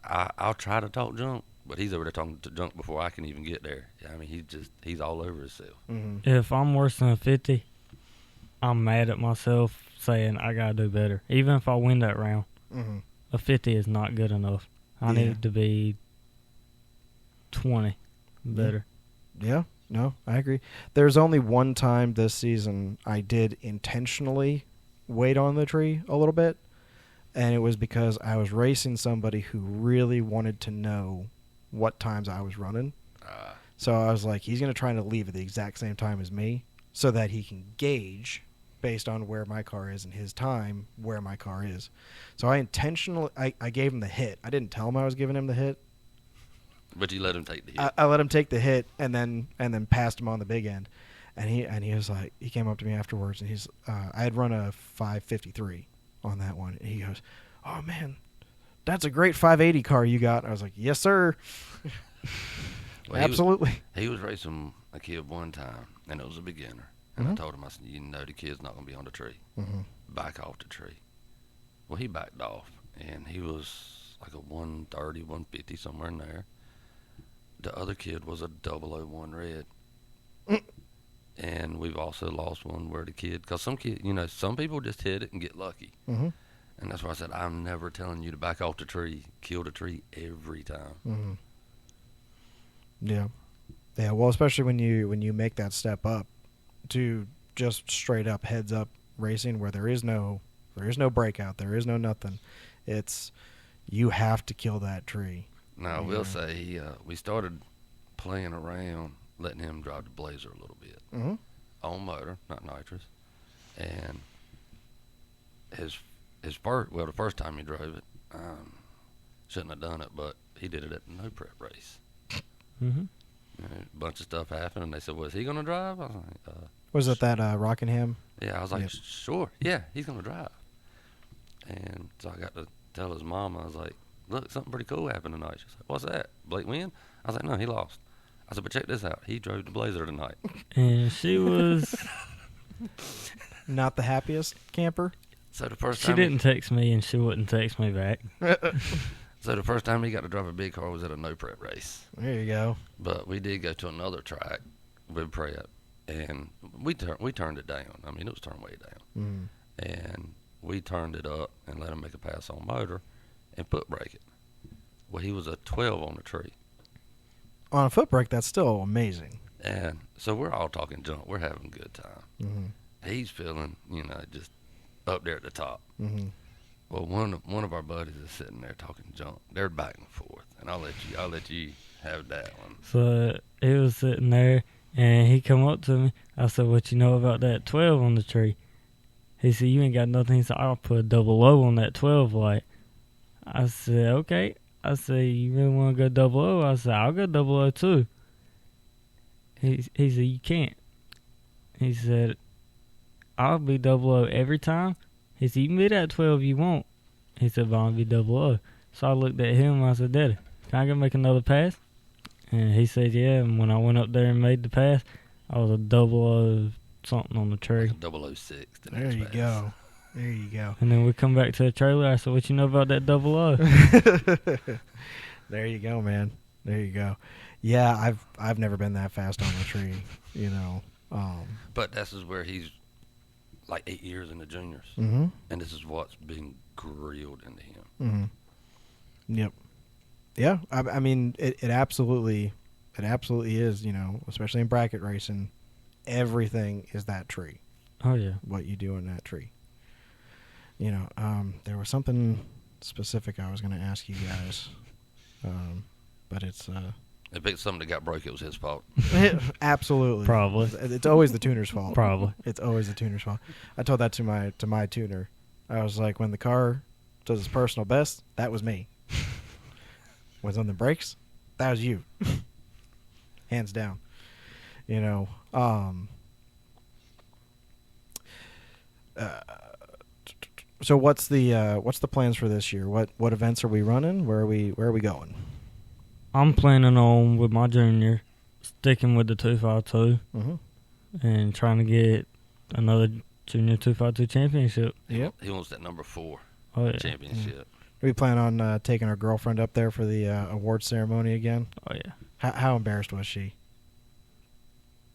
I'll try to talk junk, but he's over there talking to junk before I can even get there. I mean, he's all over himself. Mm-hmm. If I'm worse than a 50, I'm mad at myself saying I got to do better. Even if I win that round, Mm-hmm. a 50 is not good enough. I need to be 20 better. Yeah, no, I agree. There's only one time this season I did intentionally wait on the tree a little bit, and it was because I was racing somebody who really wanted to know what times I was running. So I was like, he's going to try to leave at the exact same time as me so that he can gauge based on where my car is and his time where my car is. So I intentionally I gave him the hit. I didn't tell him I was giving him the hit. But you let him take the hit. I let him take the hit and then passed him on the big end. And he was like, he came up to me afterwards and he's I had run a 553 on that one. And he goes, "Oh man, that's a great 580 car you got." I was like, "Yes, sir." Well, Absolutely. He was racing a kid one time, and it was a beginner. And I told him, I said, the kid's not going to be on the tree. Mm-hmm. Back off the tree. Well, he backed off, and he was like a 130, 150, somewhere in there. The other kid was a 001 red. And we've also lost one where the kid, because some people just hit it and get lucky. Mm-hmm. And that's why I said, I'm never telling you to back off the tree, kill the tree every time. Mm-hmm. Yeah. Yeah, well, especially when you make that step up to just straight up heads up racing where there is no breakout, there is no nothing. It's you have to kill that tree. Now, I will say we started playing around, letting him drive the Blazer a little bit. Mm-hmm. On motor, not nitrous. And the first time he drove it, shouldn't have done it, but he did it at the no prep race. Mm-hmm. A bunch of stuff happened, and they said, "Was he going to drive?" I was like, Was it that Rockingham? "Yeah." I was like, Yep. "Sure, yeah, he's going to drive." And so I got to tell his mom, I was like, "Look, something pretty cool happened tonight." She said, "What's that? Blake win?" I was like, "No, he lost." I said, "But check this out. He drove the Blazer tonight." And she was... Not the happiest camper? So the first She time didn't text me, and she wouldn't text me back. So the first time he got to drive a big car was at a no prep race. There you go. But we did go to another track with prep, and we turned it down. I mean, it was turned way down. Mm. And we turned it up and let him make a pass on motor and foot brake it. Well, he was a 12 on the tree. On a foot brake, that's still amazing. And so we're all talking junk. We're having a good time. Mm-hmm. He's feeling, just up there at the top. Mm-hmm. Well, one of our buddies is sitting there talking junk. They're back and forth, and I'll let you have that one. So he was sitting there, and he come up to me. I said, "What you know about that 12 on the tree?" He said, "You ain't got nothing." He said, "I'll put a 00 on that 12 light." I said, "Okay." I said, "You really want to go 00?" I said, "I'll go 00 too." He said, "You can't." He said, "I'll be 00 every time." He said, "You can be that 12 you want." He said, "But I'll be 00. So I looked at him and I said, "Daddy, can I go make another pass?" And he said, "Yeah." And when I went up there and made the pass, I was a 00 something on the tree. Like 006. The There next you pass. go. There you go. And then we come back to the trailer. I said, "What you know about that 00?" There you go, man. There you go. Yeah, I've never been that fast on the tree, But this is where he's like 8 years in the juniors, Mm-hmm. and this is what's being grilled into him. Mm-hmm. Yep. Yeah, I mean, it absolutely is, especially in bracket racing, everything is that tree. Oh yeah. What you do in that tree. There was something specific I was going to ask you guys, but it's If it's something that got broke, it was his fault. absolutely Probably. It's always the tuner's fault. Probably. It's always the tuner's fault. I told that to my tuner. I was like, when the car does its personal best, that was me. When something breaks, that was you. hands down. So what's the plans for this year? What events are we running? Where are we going? I'm planning on, with my junior, sticking with the 252 and trying to get another junior 252 championship. Yep. He wants that number 4 Mm. championship. We plan on taking our girlfriend up there for the award ceremony again. Oh, yeah. How embarrassed was she?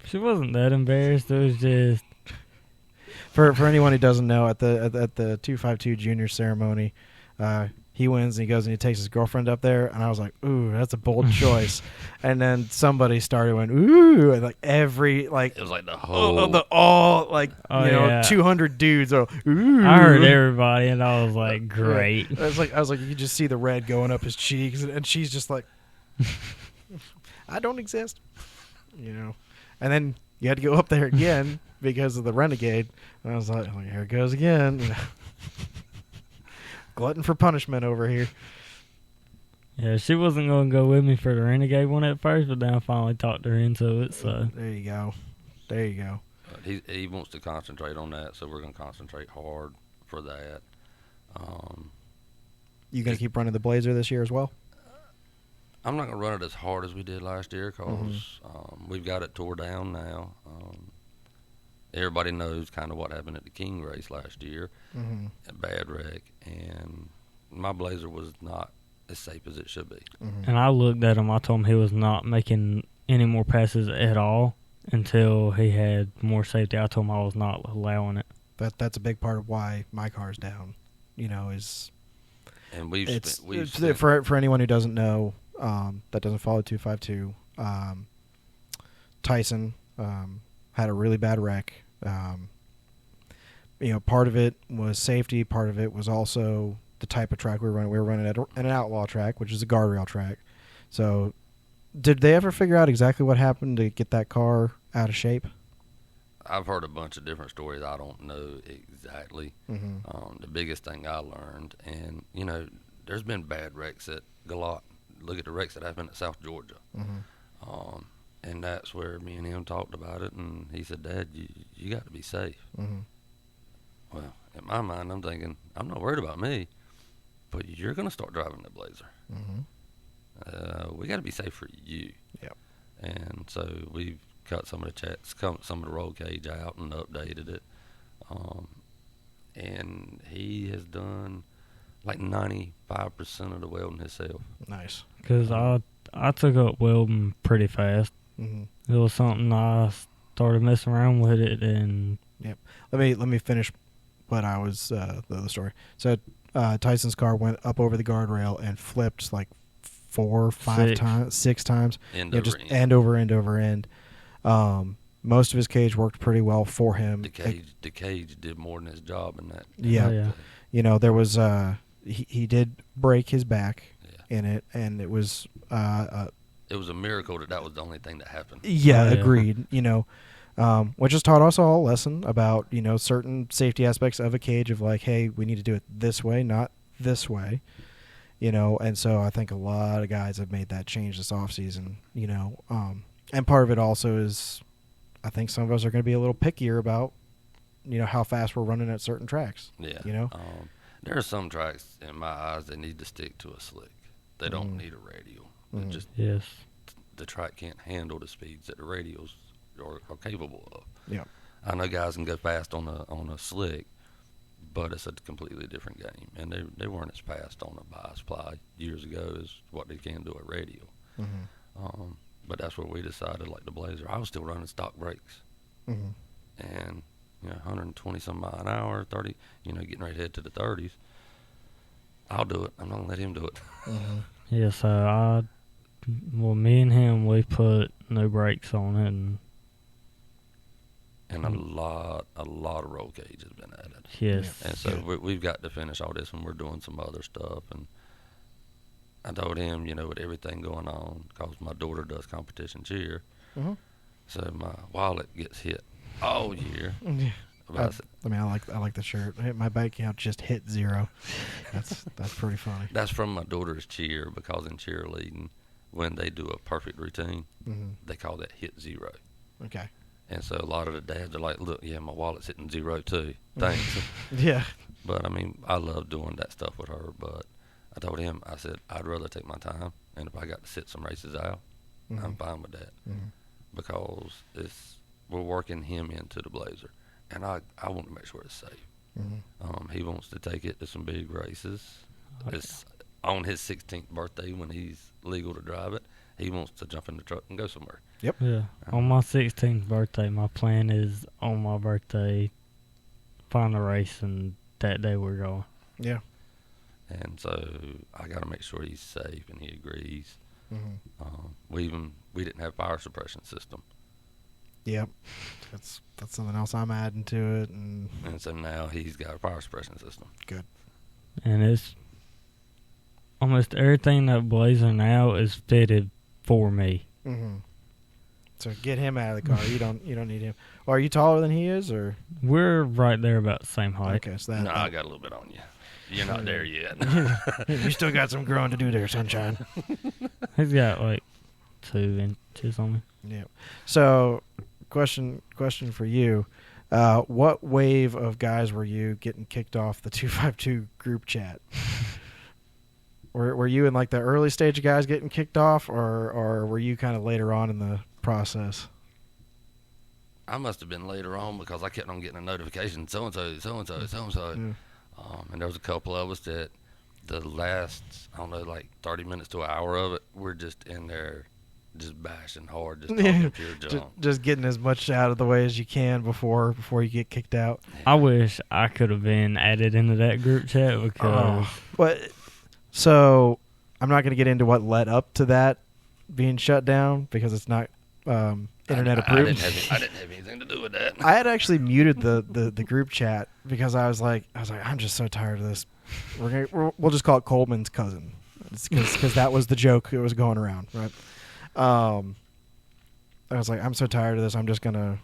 She wasn't that embarrassed. It was just... For anyone who doesn't know, at the 252 junior ceremony, he wins and he goes and he takes his girlfriend up there, and I was like, ooh, that's a bold choice. And then somebody started went, ooh, and it was like the whole 200 dudes are, ooh. I heard everybody, and I was like, great. I was like, you could just see the red going up his cheeks, and she's just like, I don't exist, And then you had to go up there again because of the Renegade. And I was like, here it goes again. Glutton for punishment over here. Yeah, she wasn't going to go with me for the Renegade one at first, but then I finally talked her into it. So there you go. He wants to concentrate on that, so we're going to concentrate hard for that. You going to keep running the Blazer this year as well? I'm not going to run it as hard as we did last year because we've got it tore down now. Everybody knows kind of what happened at the King race last year, a bad wreck, and my Blazer was not as safe as it should be. And I looked at him. I told him he was not making any more passes at all until he had more safety. I told him I was not allowing it. That's a big part of why my car's down. Is and for anyone who doesn't know, that doesn't follow 252. Tyson had a really bad wreck. Part of it was safety. Part of it was also the type of track we were running. We were running at an outlaw track, which is a guardrail track. So, did they ever figure out exactly what happened to get that car out of shape? I've heard a bunch of different stories. I don't know exactly. The biggest thing I learned, and there's been bad wrecks at Galot. Look at the wrecks that happened at South Georgia. And that's where me and him talked about it, and he said, Dad, you got to be safe. Well, in my mind, I'm thinking, I'm not worried about me, but you're going to start driving the Blazer. We got to be safe for you. Yep. And so we've cut some of the roll cage out and updated it. And he has done like 95% of the welding himself. Nice. Because I took up welding pretty fast. It was something I started messing around with it, and yep. Let me finish what I was the story. So Tyson's car went up over the guardrail and flipped like 4 or 5 times, 6 times. End over end. Most of his cage worked pretty well for him. The cage did more than his job in that. Yeah. There was he did break his back in it, and it was it was a miracle that was the only thing that happened. Yeah, agreed. Which has taught us all a lesson about certain safety aspects of a cage of like, hey, we need to do it this way, not this way. And so I think a lot of guys have made that change this offseason. And part of it also is, I think some of us are going to be a little pickier about, how fast we're running at certain tracks. Yeah. There are some tracks in my eyes that need to stick to a slick. They don't need a radial. Yes. The track can't handle the speeds that the radials are capable of. Yeah. I know guys can go fast on a slick, but it's a completely different game. And they weren't as fast on a bias ply years ago as what they can do at radial. But that's where we decided, like the Blazer, I was still running stock brakes. And 120 some mile an hour, 30, getting ready to head to the 30s. I'll do it. I'm not going to let him do it. Yeah, so me and him, we put no brakes on it. And a lot of roll cage has been added. Yes. And so we've got to finish all this, and we're doing some other stuff. And I told him, with everything going on, because my daughter does competition cheer, so my wallet gets hit all year. I like the shirt. My bank account just hit 0. That's pretty funny. That's from my daughter's cheer, because in cheerleading, when they do a perfect routine, they call that hit 0. Okay. And so a lot of the dads are like, look, yeah, my wallet's hitting 0 too. Thanks. Yeah. But, I mean, I love doing that stuff with her. But I told him, I said, I'd rather take my time. And if I got to sit some races out, I'm fine with that. Because we're working him into the Blazer. And I want to make sure it's safe. He wants to take it to some big races. It's on his 16th birthday when he's legal to drive it. He wants to jump in the truck and go somewhere. Yep. Yeah. On my 16th birthday, my plan is on my birthday, find the race, and that day we're going. Yeah. And so I got to make sure he's safe and he agrees. We didn't have fire suppression system. Yep. That's something else I'm adding to it. And so now he's got a fire suppression system. Good. And it's almost everything that Blazer now is fitted for me. So get him out of the car. You don't need him. Or are you taller than he is, or? We're right there about the same height. Okay, so I got a little bit on you. You're not there yet. You still got some growing to do there, sunshine. He's got like 2 inches on me. Yeah. So, question for you: what wave of guys were you getting kicked off the 252 group chat? Were you in like the early stage of guys getting kicked off, or were you kind of later on in the process? I must have been later on because I kept on getting a notification, so-and-so, so-and-so, so-and-so. And there was a couple of us that the last, I don't know, like 30 minutes to an hour of it, we're just in there just bashing hard, just talking pure junk. Just getting as much out of the way as you can before you get kicked out. I wish I could have been added into that group chat because... So I'm not going to get into what led up to that being shut down because it's not internet approved. I didn't have anything to do with that. I had actually muted the group chat because I was like, I'm just so tired of this. We'll just call it Coleman's cousin because that was the joke that was going around, right? I was like, I'm so tired of this. I'm just gonna,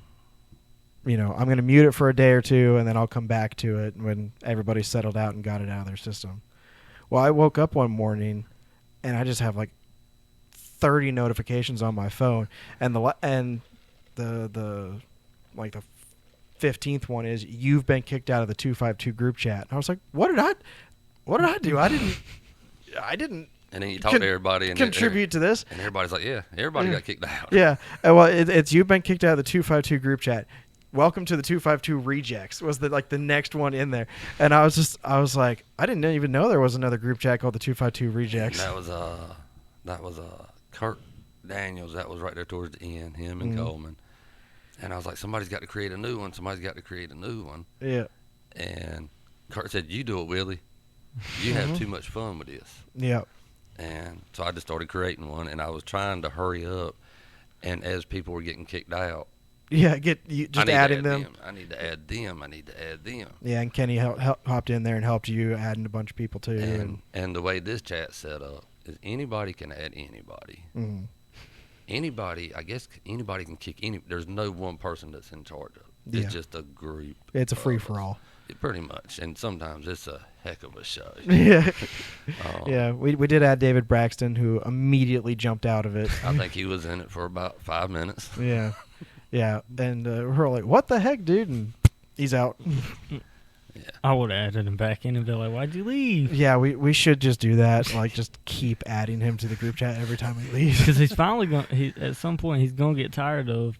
I'm gonna mute it for a day or two, and then I'll come back to it when everybody's settled out and got it out of their system. Well, I woke up one morning, and I just have like 30 notifications on my phone, and the 15th one is you've been kicked out of the 252 group chat. And I was like, what did I do? I didn't. And then you talk to everybody and contribute to this, and everybody's like, yeah, everybody got kicked out. Yeah, well, it's you've been kicked out of the 252 group chat. Welcome to the 252 rejects was the next one in there, and I was like, I didn't even know there was another group chat called the 252 rejects. And that was Kurt Daniels. That was right there towards the end, him and Coleman. And I was like, somebody's got to create a new one. Somebody's got to create a new one. Yeah. And Kurt said, "You do it, Willie. You have too much fun with this." Yeah. And so I just started creating one, and I was trying to hurry up. And as people were getting kicked out, adding them. I need to add them. Yeah, and Kenny hopped in there and helped you adding a bunch of people too. And the way this chat's set up is anybody can add anybody. Anybody, I guess anybody can kick any. There's no one person that's in charge of it. It's just a group. It's a free for all. Pretty much, and sometimes it's a heck of a show. Yeah, yeah. We did add David Braxton, who immediately jumped out of it. I think he was in it for about 5 minutes. Yeah, yeah. And we're like, "What the heck, dude?" And he's out. Yeah. I would have added him back in and be like, "Why'd you leave?" Yeah, we should just do that. Like, just keep adding him to the group chat every time he leaves. Because he's finally going. At some point, he's gonna get tired of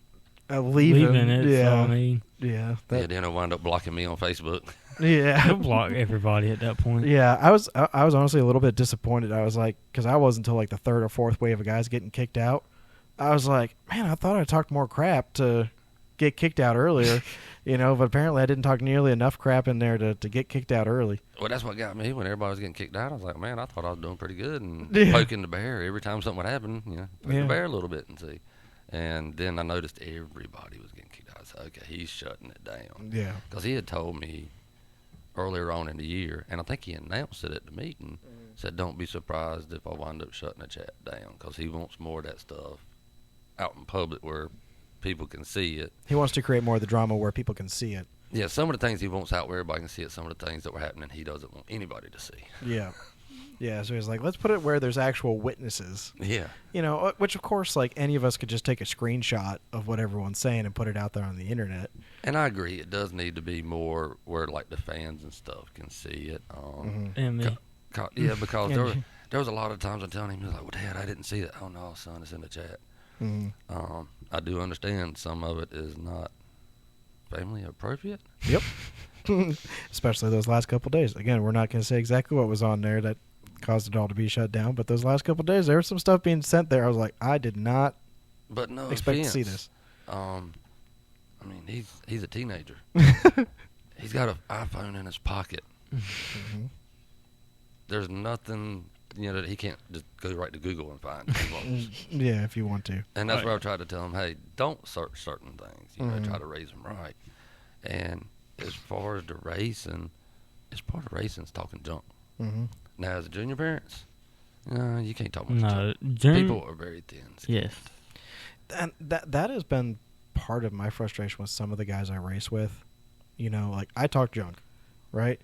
leaving it. Yeah, so, I mean, yeah. Then he'll wind up blocking me on Facebook. Yeah, he'll block everybody at that point. Yeah, I was honestly a little bit disappointed. I was like, because I was until like the third or fourth wave of guys getting kicked out. I was like, man, I thought I talked more crap to get kicked out earlier, but apparently I didn't talk nearly enough crap in there to get kicked out early. Well, that's what got me when everybody was getting kicked out. I was like, man, I thought I was doing pretty good and poking the bear every time something would happen. Poke the bear a little bit and see. And then I noticed everybody was getting kicked out. I said, okay, he's shutting it down. Yeah, because he had told me earlier on in the year, and I think he announced it at the meeting, said, don't be surprised if I wind up shutting the chat down, because he wants more of that stuff out in public where people can see it. He wants to create more of the drama where people can see it. Yeah, some of the things he wants out where everybody can see it, some of the things that were happening he doesn't want anybody to see. Yeah. Yeah, so he's like, let's put it where there's actual witnesses. Yeah. You know, which of course, like any of us could just take a screenshot of what everyone's saying and put it out there on the internet. And I agree, it does need to be more where like the fans and stuff can see it. And me. Yeah, because there was a lot of times I'm telling him, he was like, well, Dad, I didn't see that. Oh, no, son, it's in the chat. I do understand some of it is not family appropriate. Yep. Especially those last couple days. Again, we're not going to say exactly what was on there that caused it all to be shut down, but those last couple days, there was some stuff being sent there. I was like, I did not expect to see this. I mean, he's a teenager. He's got an iPhone in his pocket. There's nothing, that he can't just go right to Google and find. Yeah, if you want to. And that's where I tried to tell him, hey, don't search certain things. Try to raise them right. And as far as the racing, it's part of racing's talking junk. Now, as a junior parents, you can't talk much junk. People are very thin. Yes. And that has been part of my frustration with some of the guys I race with. Like I talk junk, right?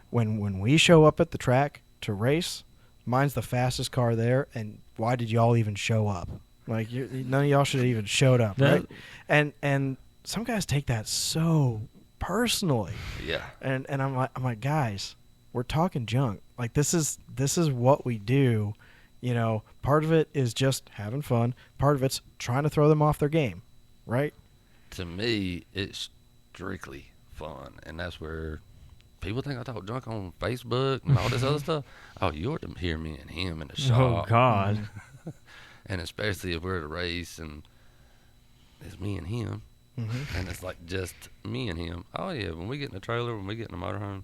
When we show up at the track to race, mine's the fastest car there, and why did y'all even show up? Like none of y'all should have even showed up, right? And some guys take that so personally. Yeah. And I'm like, guys, we're talking junk. Like this is what we do. Part of it is just having fun. Part of it's trying to throw them off their game, right? To me, it's strictly fun, and that's where people think I talk junk on Facebook and all this other stuff. Oh, you ought to hear me and him in the shop. Oh, God. And especially if we're at a race and it's me and him, and it's like just me and him. Oh, yeah, when we get in the trailer, when we get in the motorhome,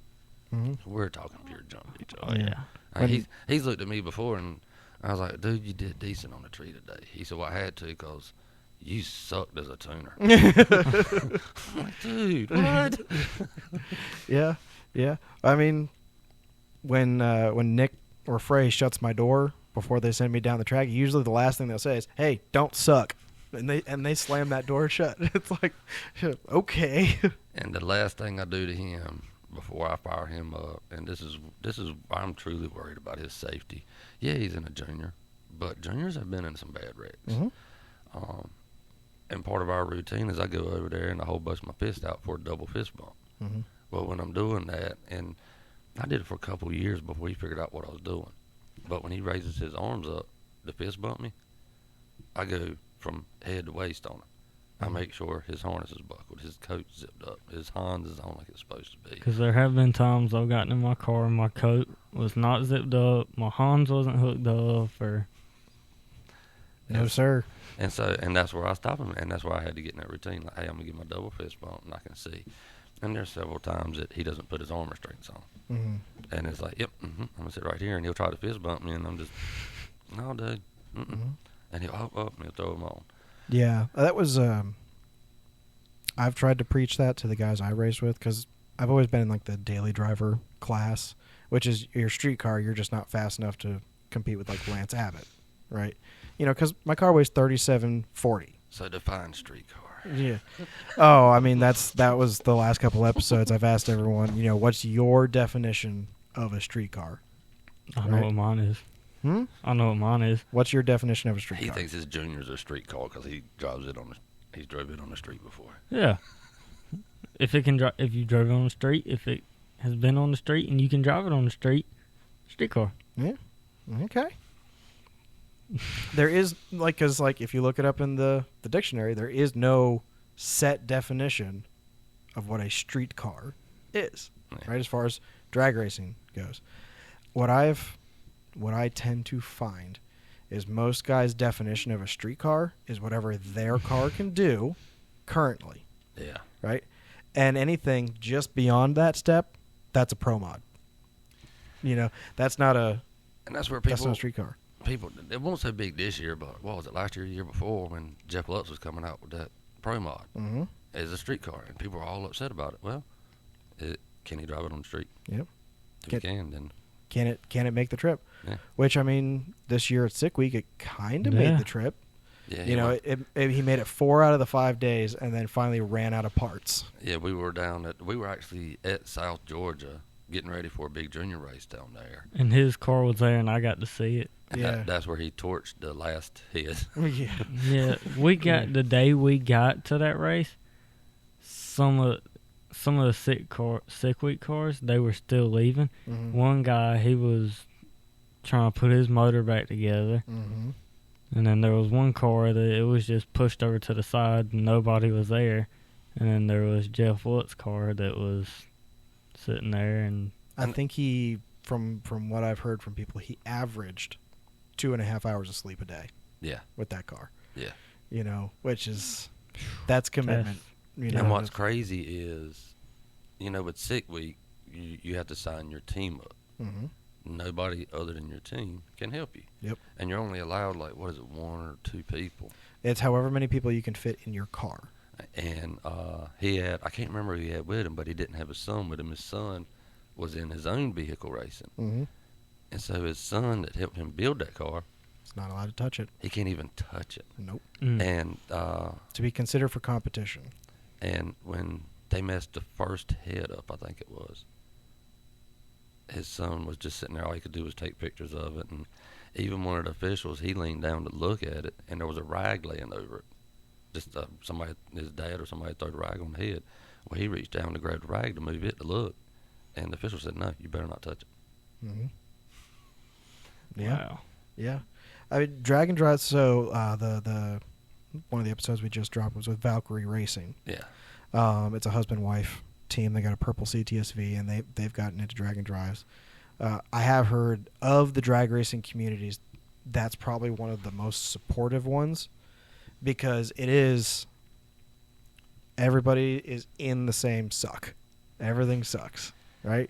we're talking pure junk to each other. Oh, yeah. He's looked at me before, and I was like, dude, you did decent on the tree today. He said, well, I had to because you sucked as a tuner. I'm like, dude, what? Yeah. I mean, when Nick or Frey shuts my door before they send me down the track, usually the last thing they'll say is, hey, don't suck. And they slam that door shut. It's like, okay. And the last thing I do to him before I fire him up, and this is I'm truly worried about his safety. Yeah, he's in a junior, but juniors have been in some bad wrecks. And part of our routine is I go over there and I hold bust my fist out for a double fist bump. Well, when I'm doing that, and I did it for a couple of years before he figured out what I was doing, but when he raises his arms up to fist bump me, I go from head to waist on it. I make sure his harness is buckled, his coat's zipped up, his Hans is on like it's supposed to be. Because there have been times I've gotten in my car and my coat was not zipped up, my Hans wasn't hooked up, or... No, sir. And that's where I stop him, and that's why I had to get in that routine. Like, hey, I'm going to get my double fist bump, and I can see. And there's several times that he doesn't put his arm restraints on. And it's like, yep, I'm going to sit right here, and he'll try to fist bump me, and I'm just, no, dude. And he'll hop up, and he'll throw them on. Yeah, that was, I've tried to preach that to the guys I raced with, because I've always been in like the daily driver class, which is your street car, you're just not fast enough to compete with like Lance Abbott, right? Because my car weighs 3740. So define street car. Yeah. Oh, I mean, that was the last couple episodes. I've asked everyone, what's your definition of a street car? I know what mine is. I know what mine is. What's your definition of a street car? He thinks his junior's a street car because he drives it he's drove it on the street before. Yeah. If you drove it on the street, if it has been on the street and you can drive it on the street car. Yeah. Okay. There is, because if you look it up in the dictionary, there is no set definition of what a street car is, right, as far as drag racing goes. What I tend to find is most guys' definition of a street car is whatever their car can do currently. Yeah. Right? And anything just beyond that step, that's a pro mod. That's not a... And that's where people... That's not a street car. People, it wasn't so big this year, but what was it, last year, the year before, when Jeff Lutz was coming out with that pro mod as a street car, and people were all upset about it. Well, can he drive it on the street? Yep. If he can, then... Can it make the trip? Yeah. Which, I mean, this year at Sick Week, it kind of made the trip. Yeah, he made it 4 out of the 5 days, and then finally ran out of parts. Yeah, we were actually at South Georgia getting ready for a big junior race down there. And his car was there, and I got to see it. And Yeah. that's where he torched the last head. Yeah. Yeah, we got the day we got to that race. Some of the sick week cars, they were still leaving. Mhm. One guy, he was trying to put his motor back together, Mhm. and then there was one car that it was just pushed over to the side, and nobody was there. And then there was Jeff Wood's car that was sitting there, and I think he, from what I've heard from people, he averaged 2.5 hours of sleep a day. Yeah. With that car. Yeah. You know, that's commitment. You know, And what's crazy is, with sick week, you have to sign your team up. Mm-hmm. Nobody other than your team can help you. Yep. And you're only allowed, one or two people. It's however many people you can fit in your car. And I can't remember who he had with him, but he didn't have his son with him. His son was in his own vehicle racing. Mm-hmm. And so his son that helped him build that car, It's not allowed to touch it. he can't even touch it. Nope. And To be considered for competition. and when they messed the first head up, I think it was, his son was just sitting there. All he could do was take pictures of it. And even one of the officials, he leaned down to look at it, and there was a rag laying over it. Just somebody, his dad or somebody threw the rag on the head. Well, he reached down to grab the rag to move it to look. And the official said, no, you better not touch it. Mm-hmm. Yeah. wow. Yeah. I mean, Drag and Drive, so the one of the episodes we just dropped was with Valkyrie Racing. Yeah. It's a husband-wife team. They got a purple CTSV, and they've gotten into drag and drives. I have heard of the drag racing communities, that's probably one of the most supportive ones, because everybody is in the same suck. Everything sucks, right?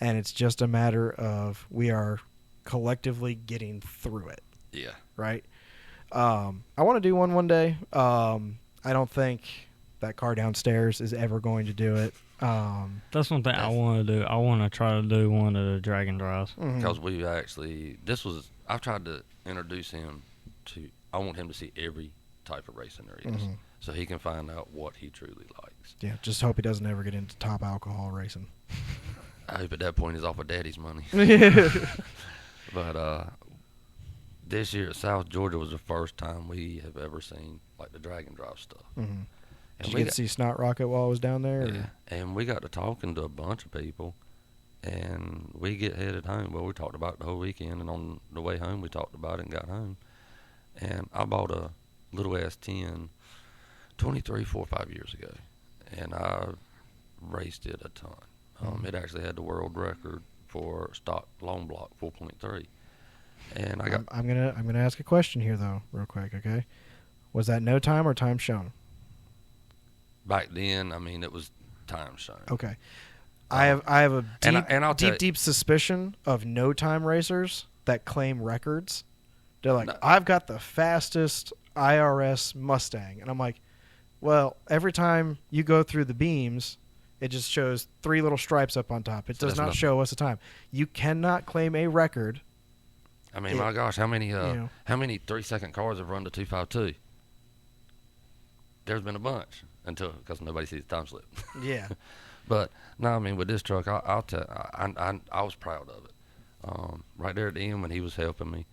And it's just a matter of we are collectively getting through it, Yeah. right? I want to do one day. I don't think that car downstairs is ever going to do it. That's one thing I want to do. I want to try to do one of the Dragon Drives. Mhm. Because we actually, I've tried to introduce him to, I want him to see every type of racing there is, Mhm. so he can find out what he truly likes. Yeah, just hope he doesn't ever get into top alcohol racing. I hope at that point he's off of daddy's money. But this year at South Georgia was the first time we have ever seen the Dragon Drive stuff. Mm-hmm. And Did you get to see Snot Rocket while I was down there? Yeah, and we got to talking to a bunch of people, and we get headed home. Well, we talked about it the whole weekend, and on the way home we talked about it and got home. And I bought a little S10 4 or 5 years ago, and I raced it a ton. It actually had the world record for stock long block 4.3. And I'm gonna ask a question here though, real quick, okay? Was that no time or time shown? back then, I mean, it was time shown. Okay. I have a deep, and I'll tell deep suspicion of no time racers that claim records. They're like, No. I've got the fastest IRS Mustang, and I'm like, well, every time you go through the beams, it just shows 3 little stripes up on top. It So does that's not nothing. show us a time. You cannot claim a record. I mean, my gosh, how many know. how many 3-second cars have run to 252? There's been a bunch because nobody sees the time slip. Yeah. But no, I mean, with this truck, I was proud of it. Right there at the end when he was helping me,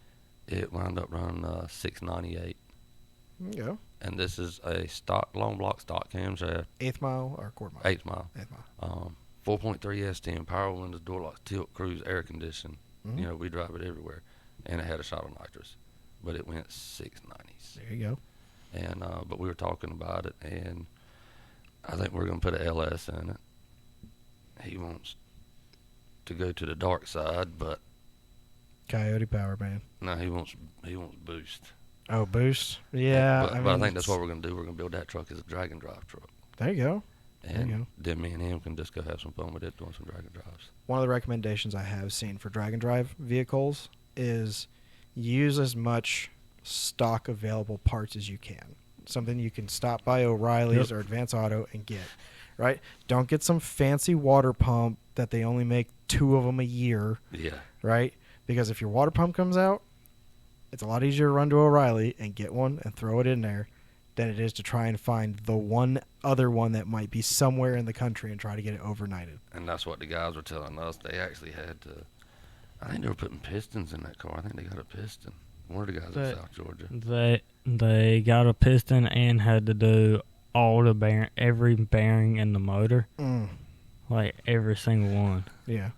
it wound up running 698, There you go. and this is a stock long block stock camshaft, 1/8 mile or 1/4 mile? 8 mile, 1/8 mile. 4.3 S10, power windows, door locks, tilt, cruise, air condition. Mhm. You know, we drive it everywhere, and it had a shot of nitrous, but it went 690s. There you go. And but we were talking about it, and I think we're gonna put an LS in it. He wants to go to the dark side, but Coyote Power Band. no, he wants boost. Oh, boost. Yeah. but I think that's what we're gonna do. We're gonna build that truck as a drag and drive truck, There you go. There you and go. then me and him can just go have some fun with it, doing some drag and drives. One of the recommendations I have seen for drag and drive vehicles is use as much stock available parts as you can. Something you can stop by O'Reilly's Yep. or Advance Auto and get, right? Don't get some fancy water pump that they only make 2 of them a year, Yeah, right? Because if your water pump comes out, it's a lot easier to run to O'Reilly and get one and throw it in there than it is to try and find the one other one that might be somewhere in the country and try to get it overnighted. And that's what the guys were telling us. They actually had to. I think they were putting pistons in that car. I think they got a piston. One of the guys in South Georgia. They got a piston and had to do all the every bearing in the motor, like every single one. Yeah.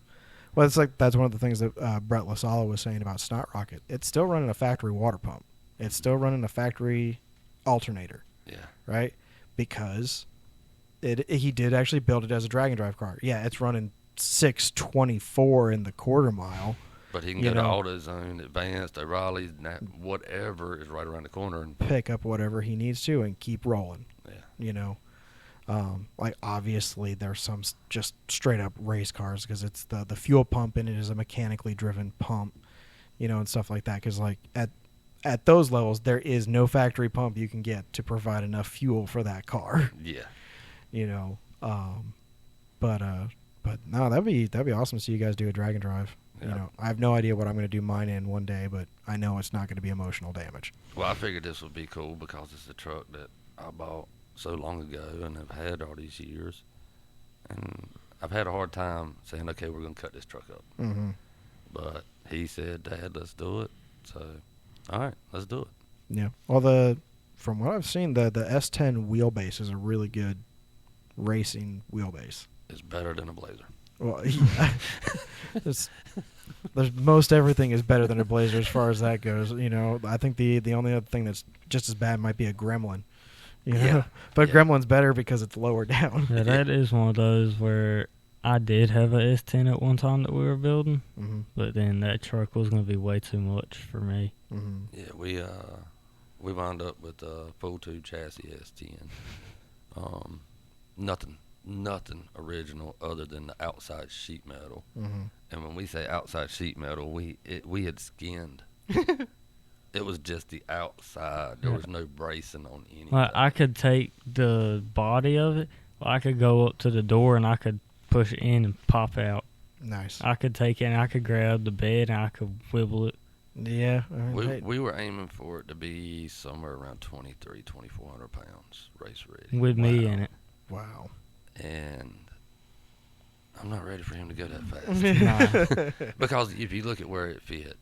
Well, it's like that's one of the things that Brett LaSala was saying about Snot Rocket. It's still running a factory water pump. It's still running a factory alternator. Yeah. Right? Because he did actually build it as a drag and drive car. Yeah, it's running 624 in the quarter mile. But he can go to AutoZone, Advanced, O'Reilly's, whatever is right around the corner. And pick up whatever he needs to and keep rolling. Yeah. Like obviously there's some just straight up race cars because it's the fuel pump in it is a mechanically driven pump, and stuff like that. Because like at those levels, there is no factory pump you can get to provide enough fuel for that car. Yeah. But no, that'd be awesome to see you guys do a drag and drive. Yeah. I have no idea what I'm going to do mine in one day, but I know it's not going to be emotional damage. Well, I figured this would be cool because it's a truck that I bought so long ago and have had all these years. And I've had a hard time saying, okay, we're going to cut this truck up. Mm-hmm. But he said, Dad, let's do it. So, all right, let's do it. Yeah. Well, from what I've seen, the S10 wheelbase is a really good racing wheelbase. It's better than a Blazer. Well, yeah. There's most everything is better than a Blazer as far as that goes. I think the only other thing that's just as bad might be a Gremlin. Yeah. But yeah. Gremlin's better because it's lower down. Yeah, that is one of those where I did have a S10 at one time that we were building, but then that truck was going to be way too much for me. Mm-hmm. Yeah, we wound up with a full tube chassis S10. Nothing original other than the outside sheet metal. Mm-hmm. And when we say outside sheet metal, we had skinned. It was just the outside. There was no bracing on anything. Well, I could take the body of it. I could go up to the door and I could push it in and pop out. Nice. I could take it and I could grab the bed and I could wibble it. Yeah. We were aiming for it to be somewhere around 2,400 pounds race ready. With me in it. Wow. And I'm not ready for him to go that fast. Because if you look at where it fit,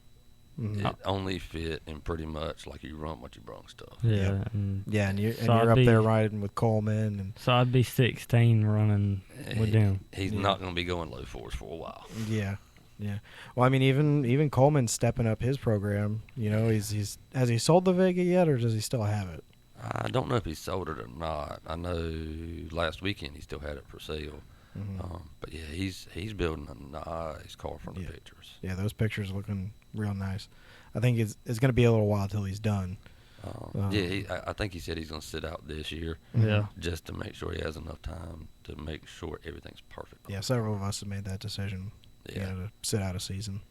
it only fit in pretty much like you rump what you brung stuff. Yeah. And you're up there riding with Coleman. And so I'd be 16 running with them. He's not going to be going low force for a while. Yeah. Yeah. Well, I mean, even Coleman's stepping up his program. He's has he sold the Vega yet, or does he still have it? I don't know if he sold it or not. I know last weekend he still had it for sale. Mm-hmm. But yeah, he's building a nice car from the pictures. Yeah, those pictures are looking real nice. I think it's going to be a little while till he's done. I think he said he's going to sit out this year. Yeah. Just to make sure he has enough time to make sure everything's perfect. Yeah, several of us have made that decision. Yeah. To sit out a season.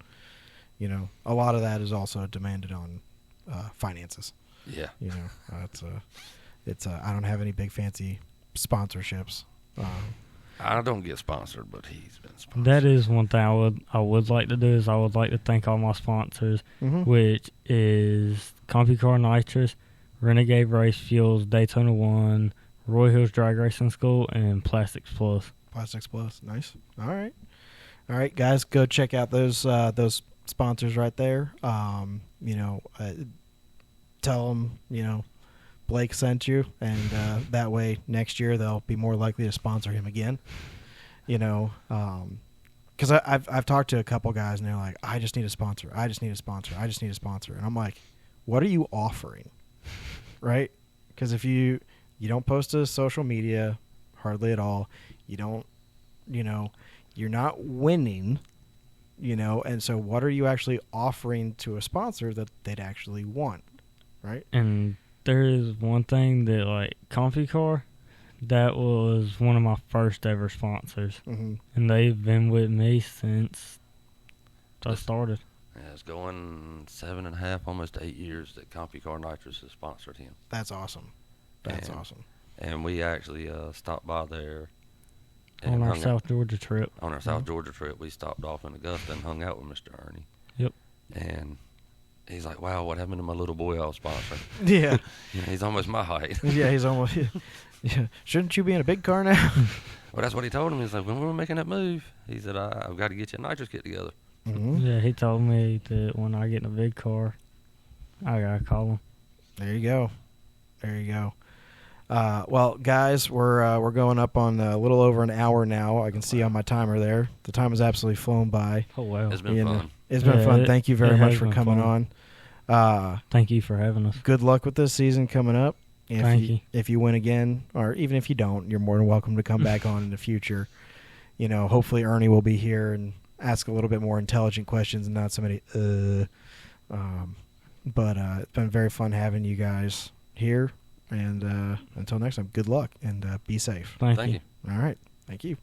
A lot of that is also demanded on finances. Yeah. It's I don't have any big fancy sponsorships. I don't get sponsored, but he's been sponsored. That is one thing I would like to do is I would like to thank all my sponsors, which is CompuCar Nitrous, Renegade Race Fuels, Daytona 1, Roy Hills Drag Racing School, and Plastics Plus. Plastics Plus, nice. All right, guys, go check out those sponsors right there. Tell them, Blake sent you, and that way next year they'll be more likely to sponsor him again. Because I've talked to a couple guys and they're like, I just need a sponsor. And I'm like, what are you offering? Right? Because if you don't post to social media hardly at all, you don't, you're not winning, and so what are you actually offering to a sponsor that they'd actually want? Right? And there is one thing that, like, CompuCar, that was one of my first ever sponsors. Mm-hmm. And they've been with me since I started. Yeah, it's going 7.5, almost 8 years that CompuCar Nitrous has sponsored him. That's awesome. Awesome. And we actually stopped by there. On our South Georgia trip. On our South Georgia trip, we stopped off in Augusta and hung out with Mr. Ernie. Yep. And he's like, wow, what happened to my little boy I was sponsoring? Yeah. You know, he's almost my height. Yeah, he's almost. Yeah. Shouldn't you be in a big car now? Well, that's what he told him. He's like, when we were making that move, he said, I've got to get you a nitrous kit together. Mm-hmm. Yeah, he told me that when I get in a big car, I gotta call him. There you go. There you go. Well, guys, we're going up on a little over an hour now. I can see on my timer there. The time has absolutely flown by. Oh, wow. It's been fun. It's been fun. Thank you very much has for been coming fun. on. Thank you for having us. Good luck with this season coming up. Thank you. If you win again, or even if you don't, you're more than welcome to come back on in the future. You know, hopefully Ernie will be here and ask a little bit more intelligent questions and not so many But it's been very fun having you guys here. And until next time, good luck and be safe. Thank Thank you. you. All right. Thank you.